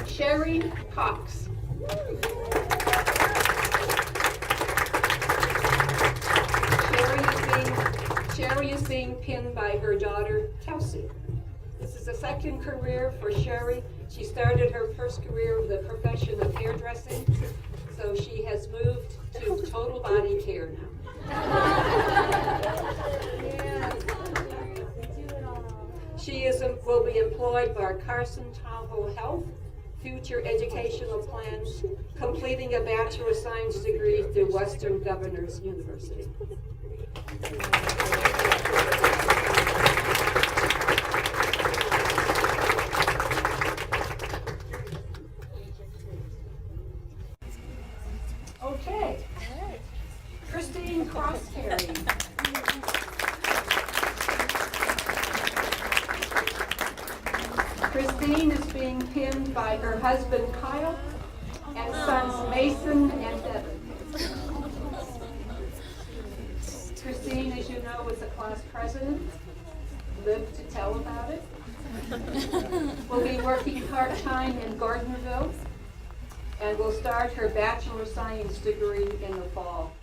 Sherry Cox. Sherry is being pinned by her daughter, Kelsey. This is a second career for Sherry. She started her first career with the profession of hairdressing, so she has moved to total body care now. Will be employed by Carson Tahoe Health, future educational plans, completing a Bachelor of Science degree through Western Governors University. Okay. Christine Crosscarry. Christine is being pinned by her husband Kyle and sons Mason and Devin. Christine, as you know, is the class president. Lived to tell about it. Will be working part-time in Gardnerville and will start her Bachelor of Science degree in the fall.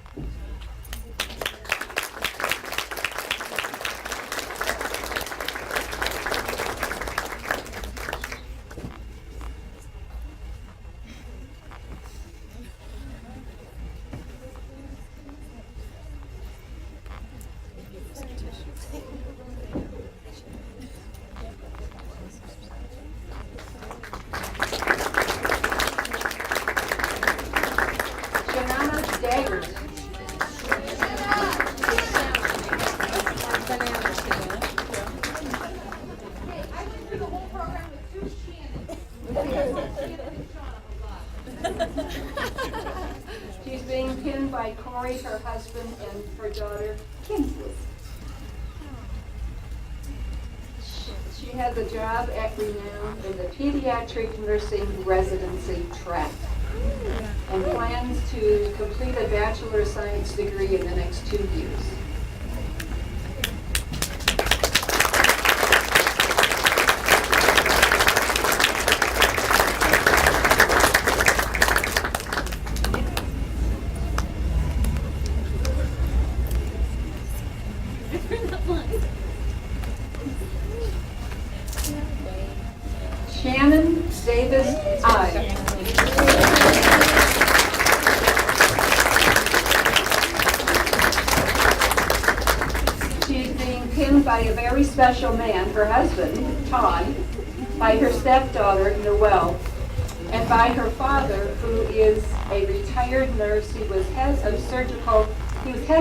She's being pinned by Corey, her husband, and her daughter, Kinsley. She has a job at Renown in the pediatric nursing residency track and plans to complete a Bachelor of Science degree in the next 2 years. Shannon Davis I. She is being pinned by a very special man, her husband, Todd, by her stepdaughter, Noelle, and by her father, who is a retired nurse. He was head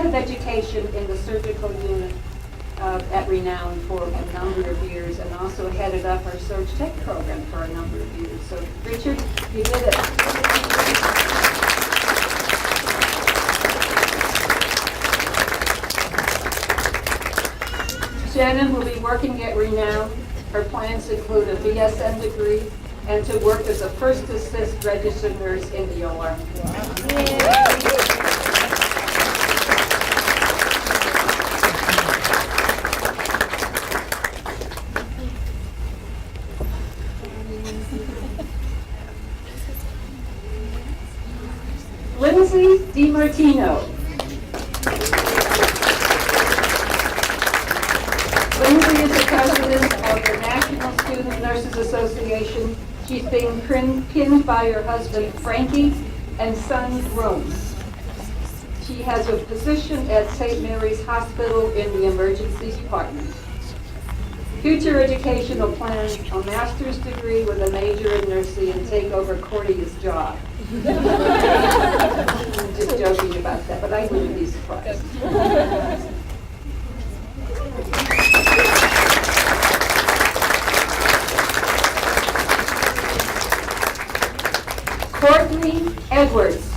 of education in the surgical unit at Renown for a number of years, and also headed up our Surg Tech program for a number of years. So, Richard, you did it. Shannon will be working at Renown. Her plans include a BSN degree and to work as a first assist registered nurse in the OR. Lindsay DiMartino. Lindsay is the president of the National Student Nurses Association. She's being pinned by her husband Frankie and son Rome. She has a position at St. Mary's Hospital in the emergency department. Future educational plans: a master's degree with a major in nursing and take over Cordia's job. I'm just joking about that, but I wouldn't be surprised. Courtney Edwards.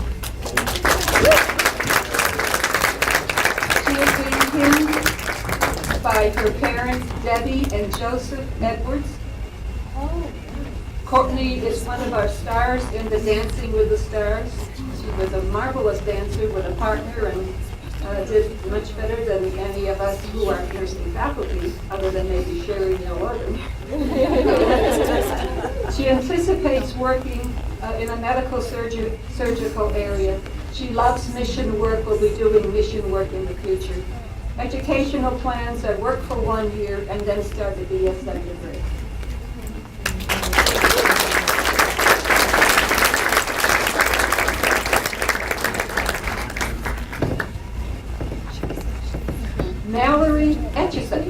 She is being pinned by her parents, Debbie and Joseph Edwards. Courtney is one of our stars in the Dancing with the Stars. She was a marvelous dancer with a partner and did much better than any of us who are nursing faculty, other than maybe Sherry Neal Organ. She anticipates working in a medical surgical area. She loves mission work, will be doing mission work in the future. Educational plans are work for 1 year and then start the BSN degree. Mallory Etchison.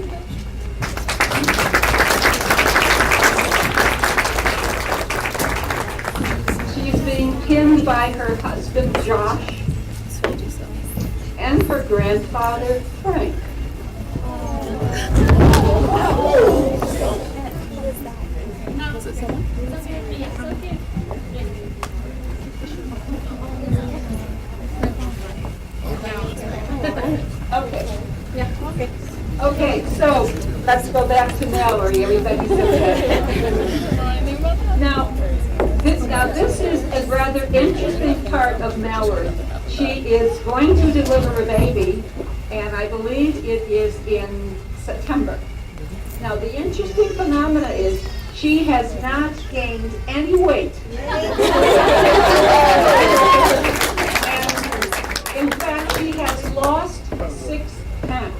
pinned by her husband Josh and her grandfather Frank. Okay, so let's go back to Mallory. Everybody's okay. Now, this is a rather interesting part of Mallory. She is going to deliver a baby, and I believe it is in September. Now, the interesting phenomena is she has not gained any weight. And in fact, she has lost 6 pounds.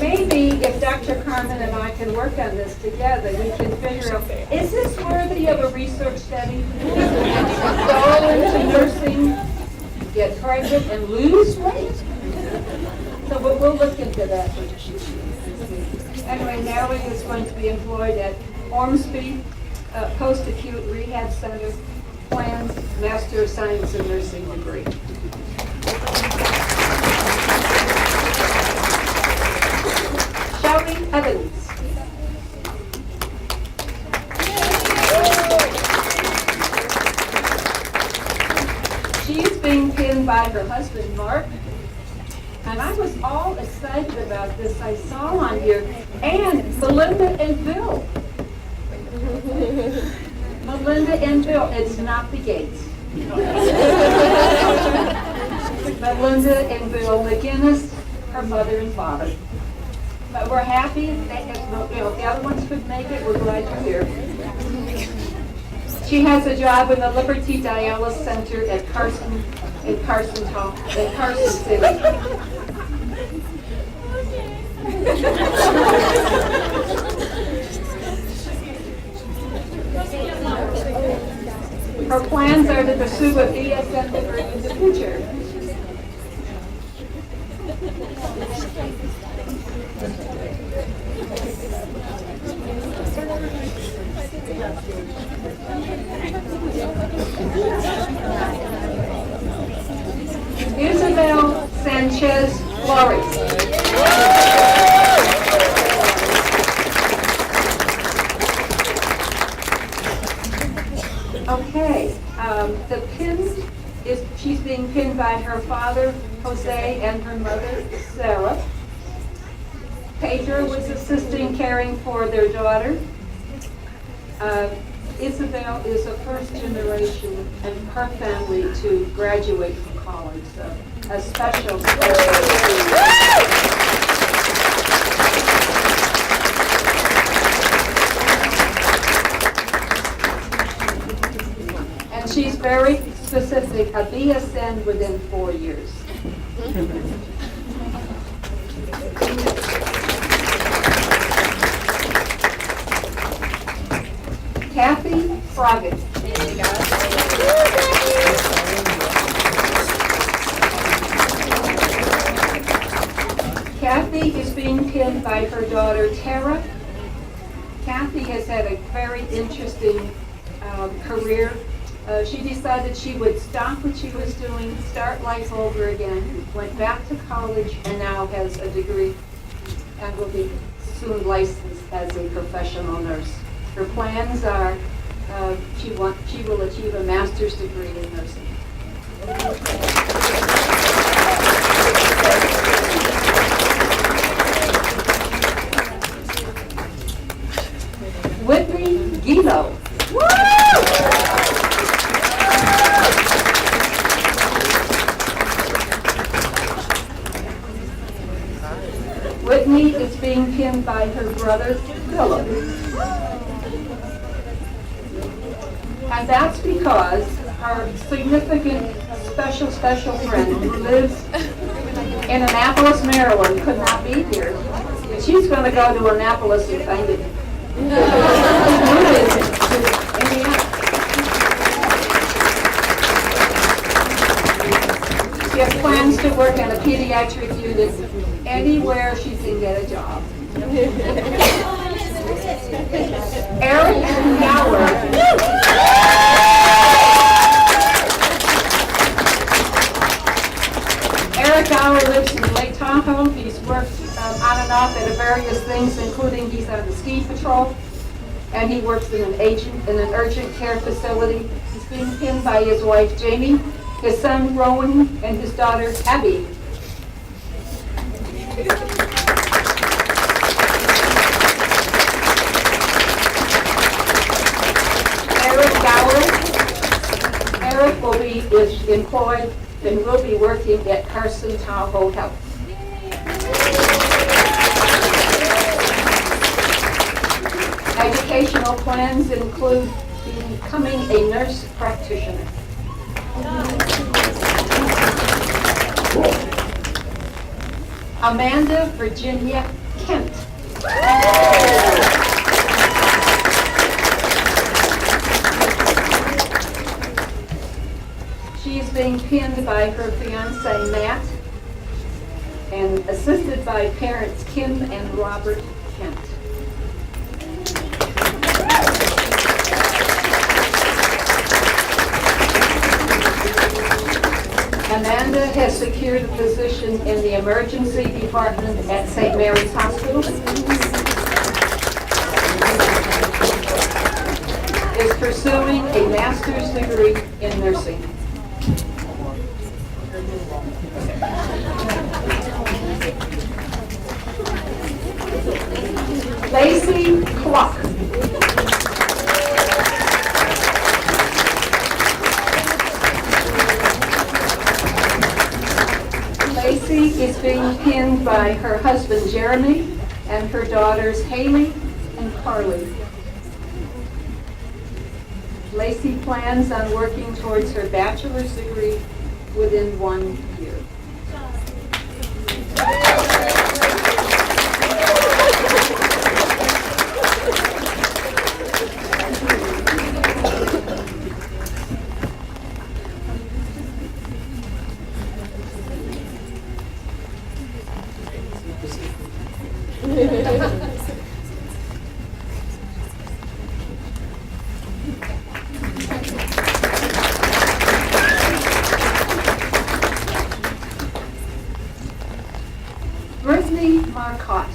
Maybe if Dr. Carmen and I can work on this together, we can figure out, is this worthy of a research study? Go into nursing, get pregnant, and lose weight? So we'll look into that. Anyway, Natalie is going to be employed at Ormsby Post-Acute Rehab Center, plans Master of Science in Nursing degree. Shelby Evans. She is being pinned by her husband, Mark. And I was all excited about this. I saw on here, and Melinda and Bill. Melinda and Bill, it's not the Gates. Melinda and Bill McGinnis, her mother and father. But we're happy, if the other ones could make it, we're glad you're here. She has a job in the Liberty Dialysis Center at Carson City. Her plans are to pursue a BSN degree in the future. Isabel Sanchez Flores. Okay, the pin is, she's being pinned by her father, Jose, and her mother, Sarah. Pedro was assisting caring for their daughter. Isabel is a first generation and her family to graduate from college, so a special. And she's very specific, a BSN within 4 years. Kathy Froggatt. Kathy is being pinned by her daughter Tara. Kathy has had a very interesting career. She decided she would stop what she was doing, start life over again, went back to college, and now has a degree and will be soon licensed as a professional nurse. Her plans are she will achieve a master's degree in nursing. Whitney Guido. Whitney is being pinned by her brother, Philip. And that's because our significant, special friend who lives in Annapolis, Maryland, could not be here. And she's going to go to Annapolis and find it. She has plans to work in a pediatric unit anywhere she can get a job. Eric Gower. Eric Gower lives in Lake Tahoe. He's worked on and off at various things, including he's on the ski patrol, and he works in an urgent care facility. He's being pinned by his wife Jamie, his son Rowan, and his daughter Abby. Eric Gower. Eric is employed and will be working at Carson Tahoe Health. Educational plans include becoming a nurse practitioner. Amanda Virginia Kent. She is being pinned by her fiance Matt and assisted by parents Kim and Robert Kent. Amanda has secured a position in the emergency department at St. Mary's Hospital. Is pursuing a master's degree in nursing. Lacey Clark. Lacey is being pinned by her husband Jeremy and her daughters Haley and Carly. Lacey plans on working towards her bachelor's degree within 1 year. Brittany Marcotte.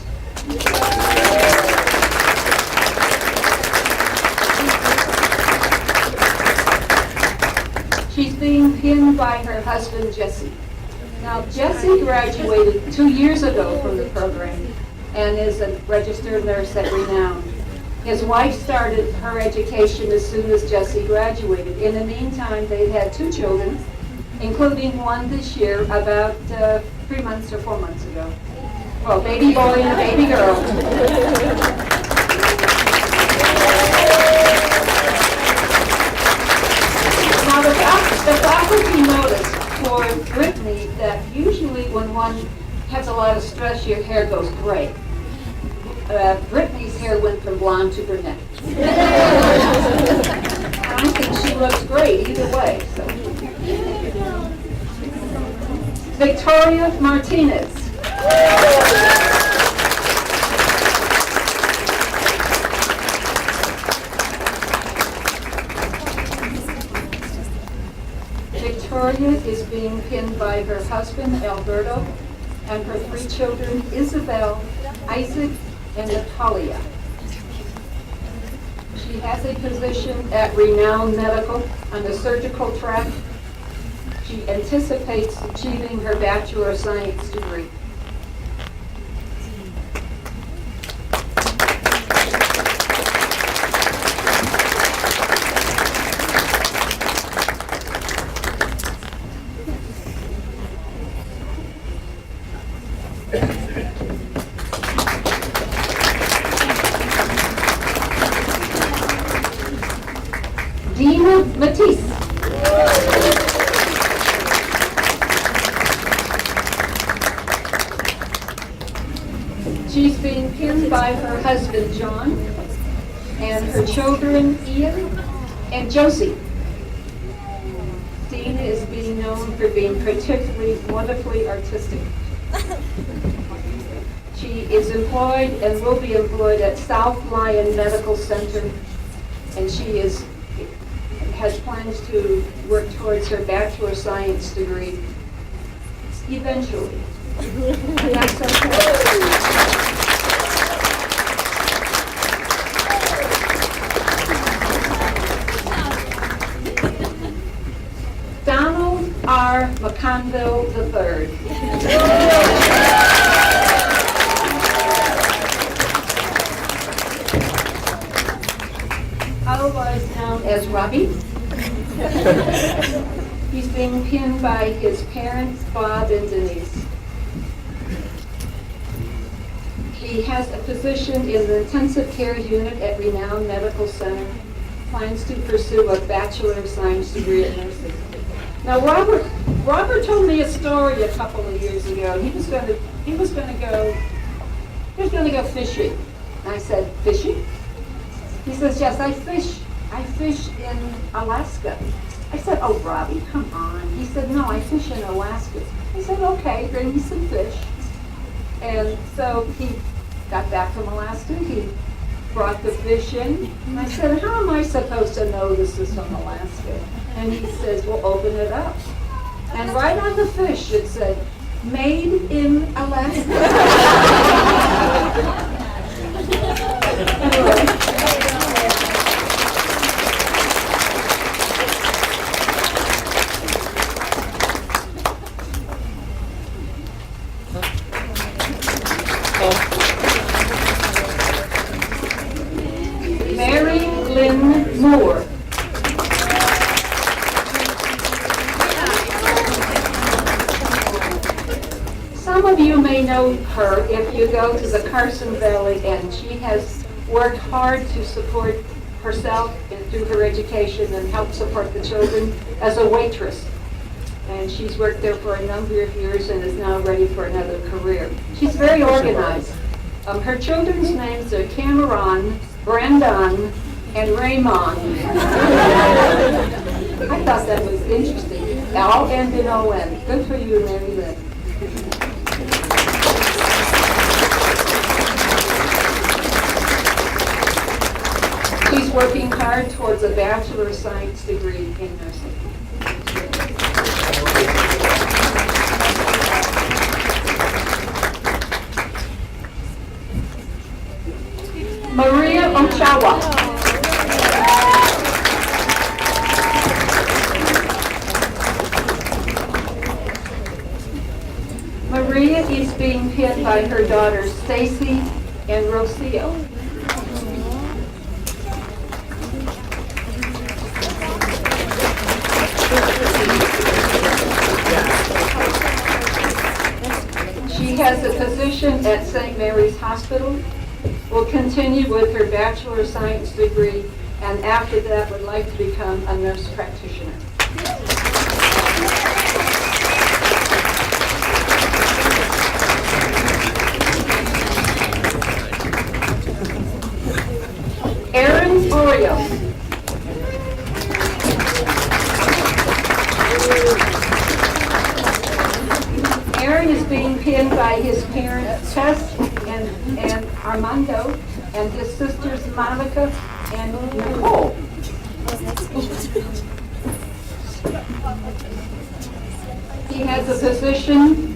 She's being pinned by her husband Jesse. Now Jesse graduated 2 years ago from the program and is a registered nurse at Renown. His wife started her education as soon as Jesse graduated. In the meantime, they've had 2 children, including one this year about 3 months or 4 months ago. Well, baby boy and a baby girl. Now the faculty noticed for Brittany that usually when one has a lot of stress, your hair goes gray. Brittany's hair went from blonde to brunette. I think she looks great either way. So. Victoria Martinez. Victoria is being pinned by her husband Alberto and her 3 children Isabel, Isaac, and Natalia. She has a position at Renown Medical on the surgical track. She anticipates achieving her Bachelor of Science degree. Dina Matisse. She's being pinned by her husband John and her children Ian and Josie. Dina is being being known for being particularly wonderfully artistic. She is employed and will be employed at South Lyon Medical Center, and she has plans to work towards her Bachelor of Science degree eventually. And that's okay. Donald R. McConville III. Otherwise known as Robbie. He's being pinned by his parents, Bob and Denise. He has a position in the intensive care unit at Renown Medical Center. Plans to pursue a Bachelor of Science degree in nursing. Now, Robert told me a story a couple of years ago. He was going to go fishing. I said, fishing? He says, yes, I fish in Alaska. I said, oh, Robbie, come on. He said, no, I fish in Alaska. I said, okay, bring me some fish. And so he got back from Alaska. He brought the fish in. And I said, how am I supposed to know this is from Alaska? And he says, well, open it up. And right on the fish it said, made in Alaska. Anyway. Mary Lynn Moore. Some of you may know her if you go to the Carson Valley Inn. She has worked hard to support herself and through her education and help support the children as a waitress. And she's worked there for a number of years and is now ready for another career. She's very organized. Her children's names are Cameron, Brandon, and Raymond. I thought that was interesting. All end in O-N. Good for you, Mary Lynn. She's working hard towards a Bachelor of Science degree in nursing. Maria Ochawa. Maria is being pinned by her daughters Stacy and Rocio. She has a position at St. Mary's Hospital, will continue with her Bachelor of Science degree, and after that would like to become a nurse practitioner. Aaron Oreo. Aaron is being pinned by his parents, Tess and Armando, and his sisters, Monica and Nicole. He has a position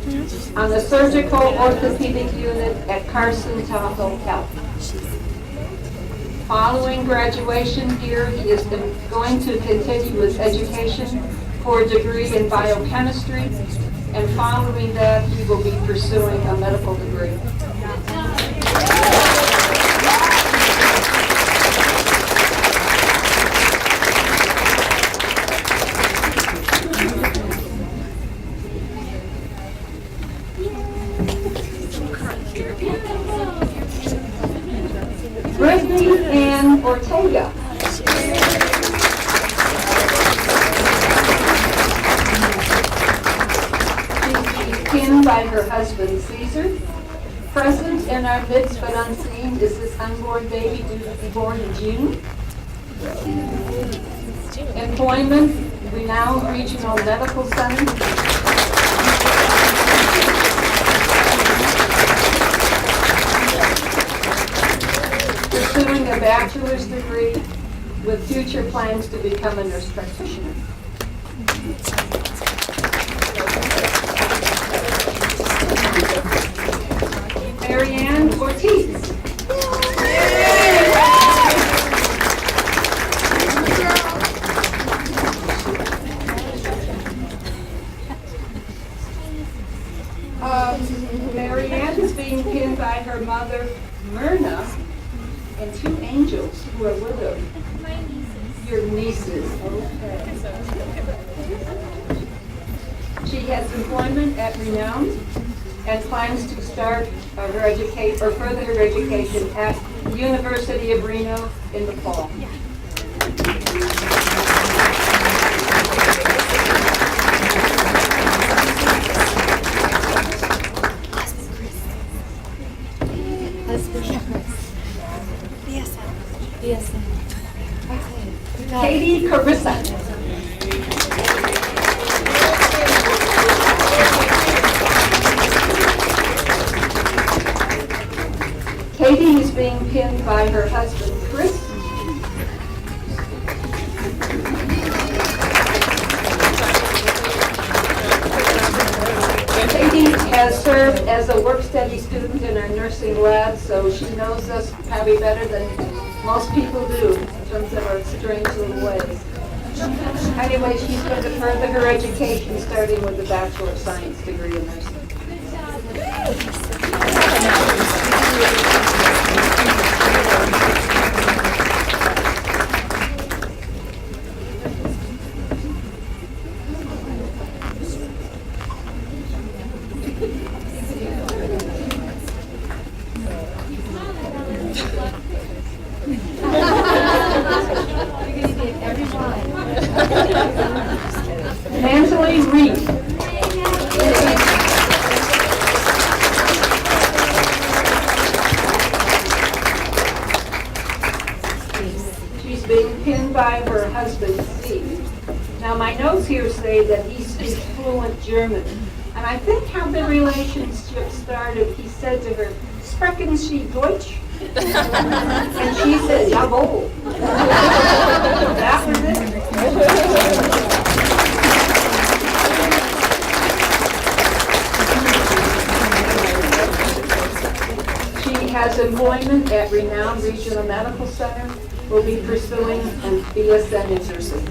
on the surgical orthopedic unit at Carson Tahoe Health. Following graduation here, he is going to continue his education for a degree in biochemistry, and following that, he will be pursuing a medical degree. Brittany Ann Ortega. She's pinned by her husband Caesar. Present in our midst but unseen is this unborn baby due to be born in June. Employment, renowned regional medical center. Pursuing a bachelor's degree with future plans to become a nurse practitioner. Marianne Ortiz. Marianne is being pinned by her mother, Myrna, and two angels who are with her. My nieces. Your nieces, okay. She has employment at Renown and plans to start further her education at University of Reno in the fall. Yeah. Katie Carissa. Katie is being pinned by her husband, Chris. Katie has served as a work-study student in our nursing lab, so she knows us probably better than most people do in terms of our strange little ways. Anyway, she's going to further her education, starting with a Bachelor of Science degree in nursing. Nancy Reed. She's being pinned by her husband, Steve. Now, my notes here say that he speaks fluent German. And I think how the relationship started, he said to her, "Sprechen Sie Deutsch?" And she said, "Jawohl." That was it. She has employment at Renown Regional Medical Center, will be pursuing an BSN in nursing.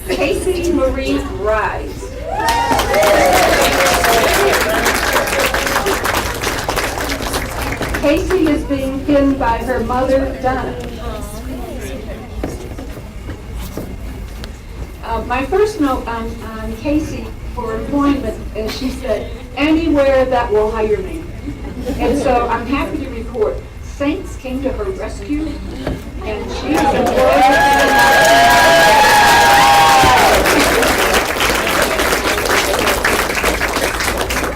Casey Marie Rise. Casey is being pinned by her mother, Donna. My first note on Casey for employment is she said, "Anywhere that will hire me." And so I'm happy to report Saints came to her rescue, and she is employed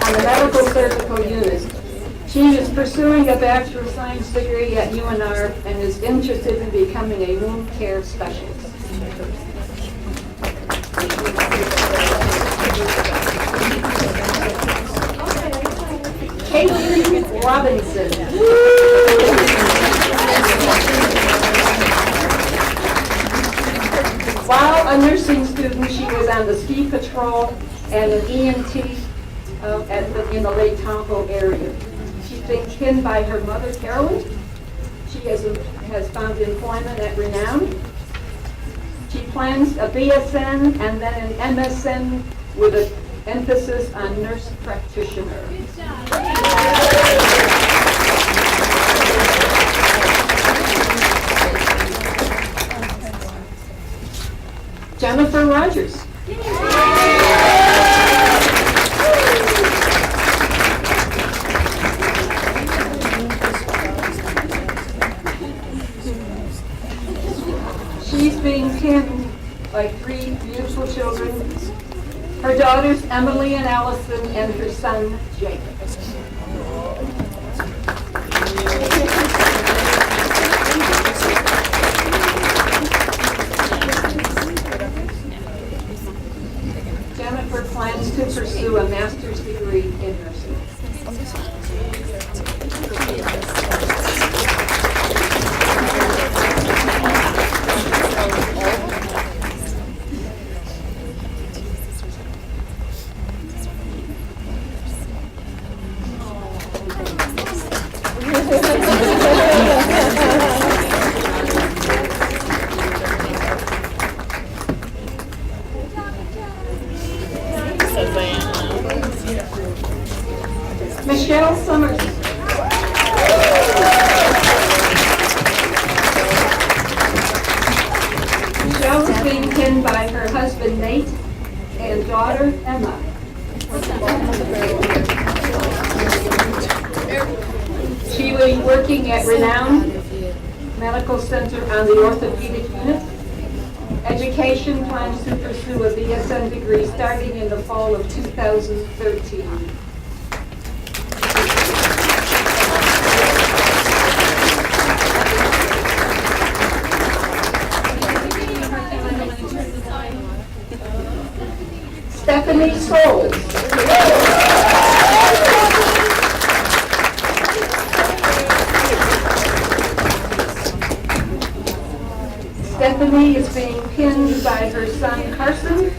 on the medical surgical unit. She is pursuing a Bachelor of Science degree at UNR and is interested in becoming a wound care specialist. Caitlin Robinson. While a nursing student, she was on the ski patrol and an EMT in the Lake Tahoe area. She's been pinned by her mother, Carolyn. She has found employment at Renown. She plans a BSN and then an MSN with an emphasis on nurse practitioner. Jennifer Rogers. She's being pinned by three beautiful children. Her daughters, Emily and Allison, and her son, Jacob. Michelle Summers. Michelle is being pinned by her husband Nate and daughter Emma. She will be working at Renown Medical Center on the orthopedic unit. Education plans to pursue a BSN degree starting in the fall of 2013. Stephanie Souls. Stephanie is being pinned by her son Carson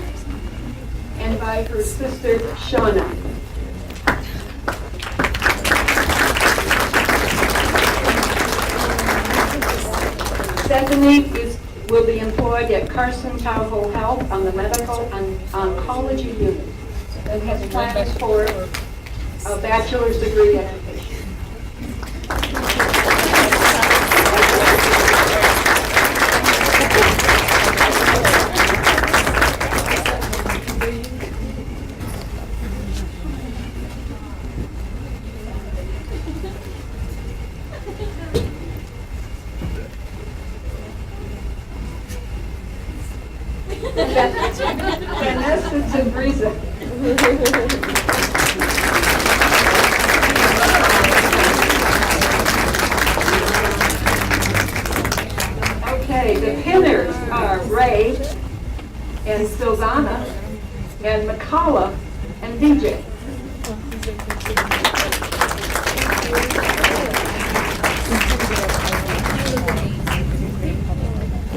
and by her sister Shauna. Stephanie will be employed at Carson Tahoe Health on the medical and oncology unit and has plans for a bachelor's degree education. Vanessa Tabriza. Okay, the pinners are Ray and Silvana and McCullough and DJ.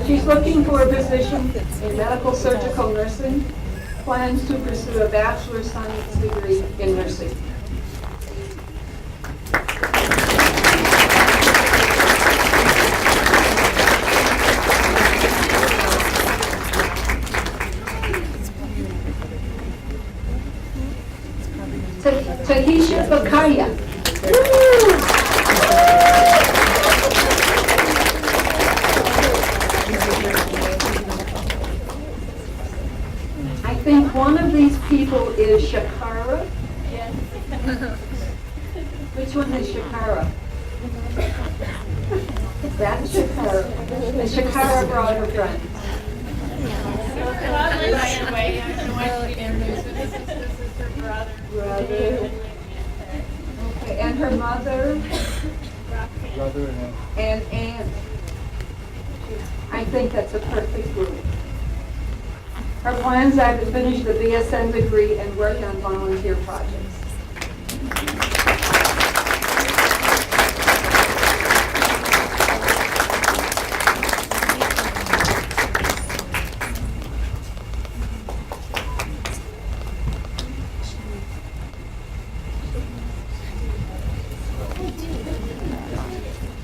She's looking for a position in medical surgical nursing, plans to pursue a bachelor's science degree in nursing. Tahisha Bakaya. I think one of these people is Shakara. Yes. Which one is Shakara? That's Shakara. And Shakara brought her friend. Brother. Okay, and her mother? And aunt. I think that's a perfect group. Her plans are to finish the BSN degree and work on volunteer projects.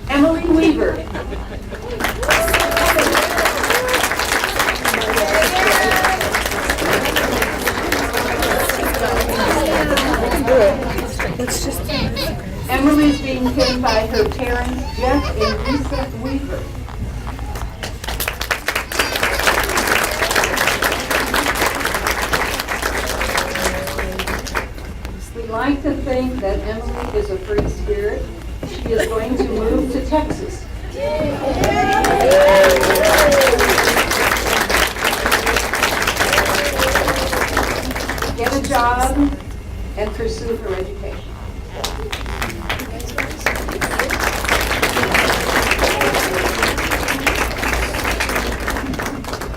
Emily Weaver. Emily's being pinned by her parents, Jeff and Lisa Weaver. We like to think that Emily is a free spirit. She is going to move to Texas. Get a job and pursue her education.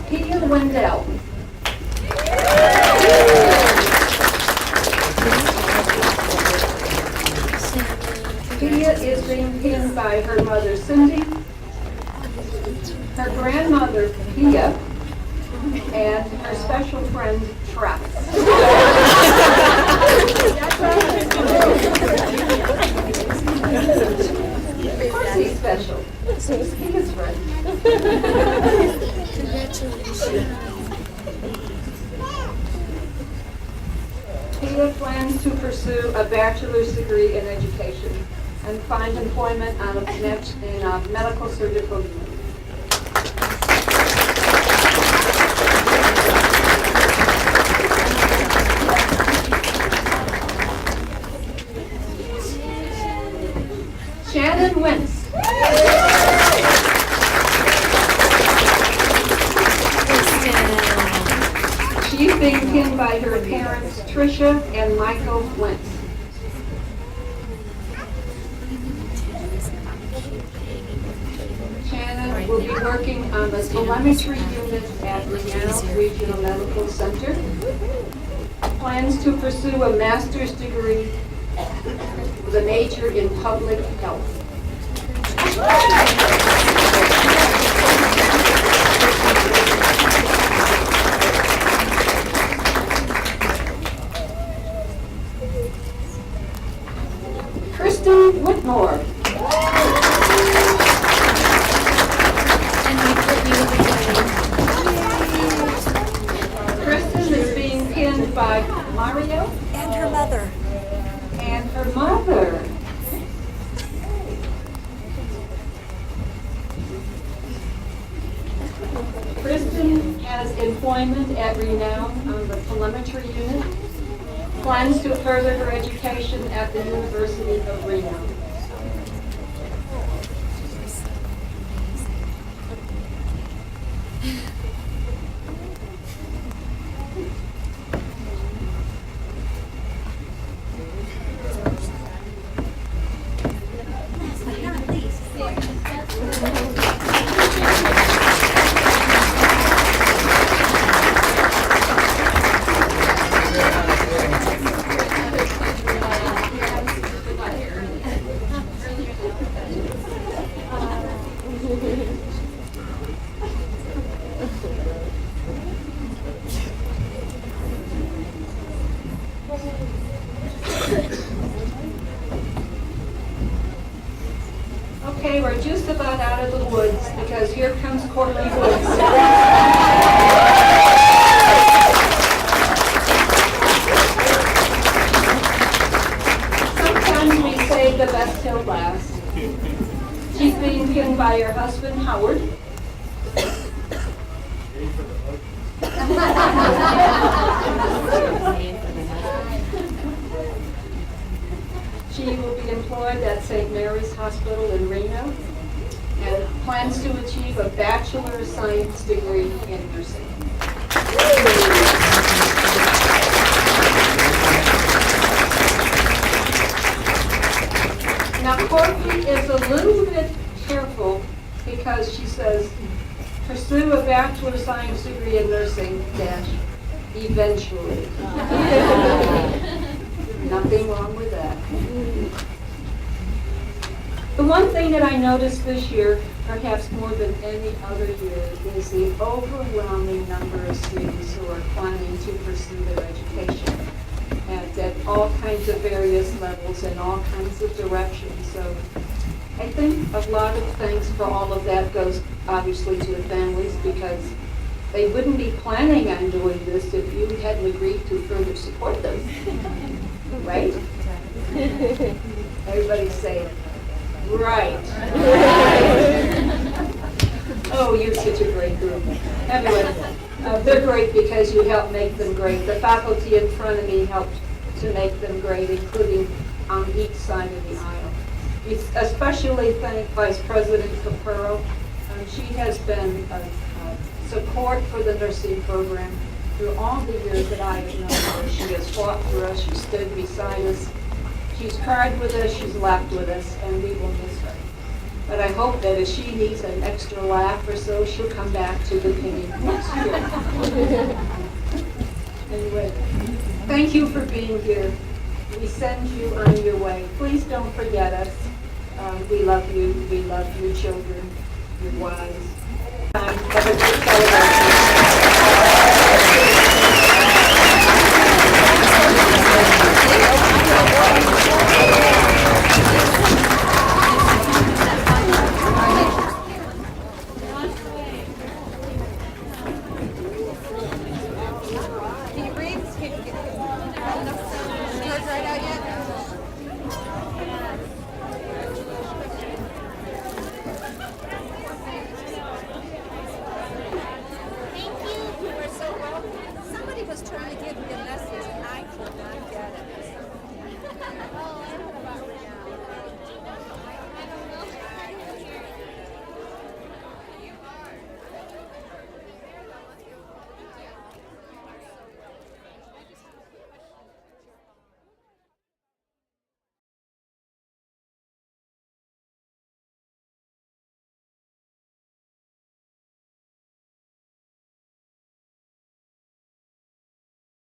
Pia Wendell. Pia is being pinned by her mother Cindy, her grandmother Pia, and her special friend Travis. Of course he's special. He's Pia's friend. Pia Cordia plans to pursue a bachelor's degree in education and find employment in a medical surgical unit. Shannon Wentz. She's being pinned by her parents, Tricia and Michael Wentz. Shannon will be working on the telemetry unit at Renown Regional Medical Center. Plans to pursue a master's degree with a major in public health. Kristen Whitmore. Kristen is being pinned by Mario And her mother. and her mother. Kristen has employment at Renown on the telemetry unit. Plans to further her education at the University of Renown. Okay, we're just about out of the woods because here comes Courtney Woods. Sometimes we save the best till last. She's being pinned by her husband, Howard. She will be employed at St. Mary's Hospital in Reno and plans to achieve a Bachelor of Science degree in nursing. Now, Courtney is a little bit careful because she says, pursue a Bachelor of Science degree in nursing, dash, eventually. Nothing wrong with that. The one thing that I noticed this year, perhaps more than any other year, is the overwhelming number of students who are planning to pursue their education at all kinds of various levels and all kinds of directions. So I think a lot of thanks for all of that goes obviously to the families because they wouldn't be planning on doing this if you hadn't agreed to further support them. Right? Everybody say, right. Oh, you're such a great group. Anyway, they're great because you helped make them great. The faculty in front of me helped to make them great, including on each side of the aisle. We especially thank Vice President Capurro. She has been a support for the nursing program through all the years that I have known her. She has fought for us, she stood beside us, she's cried with us, she's laughed with us, and we will miss her. But I hope that if she needs an extra laugh or so, she'll come back to the penny next year. Anyway, thank you for being here. We send you on your way. Please don't forget us. We love you. We love your children, your wives. Have a good celebration.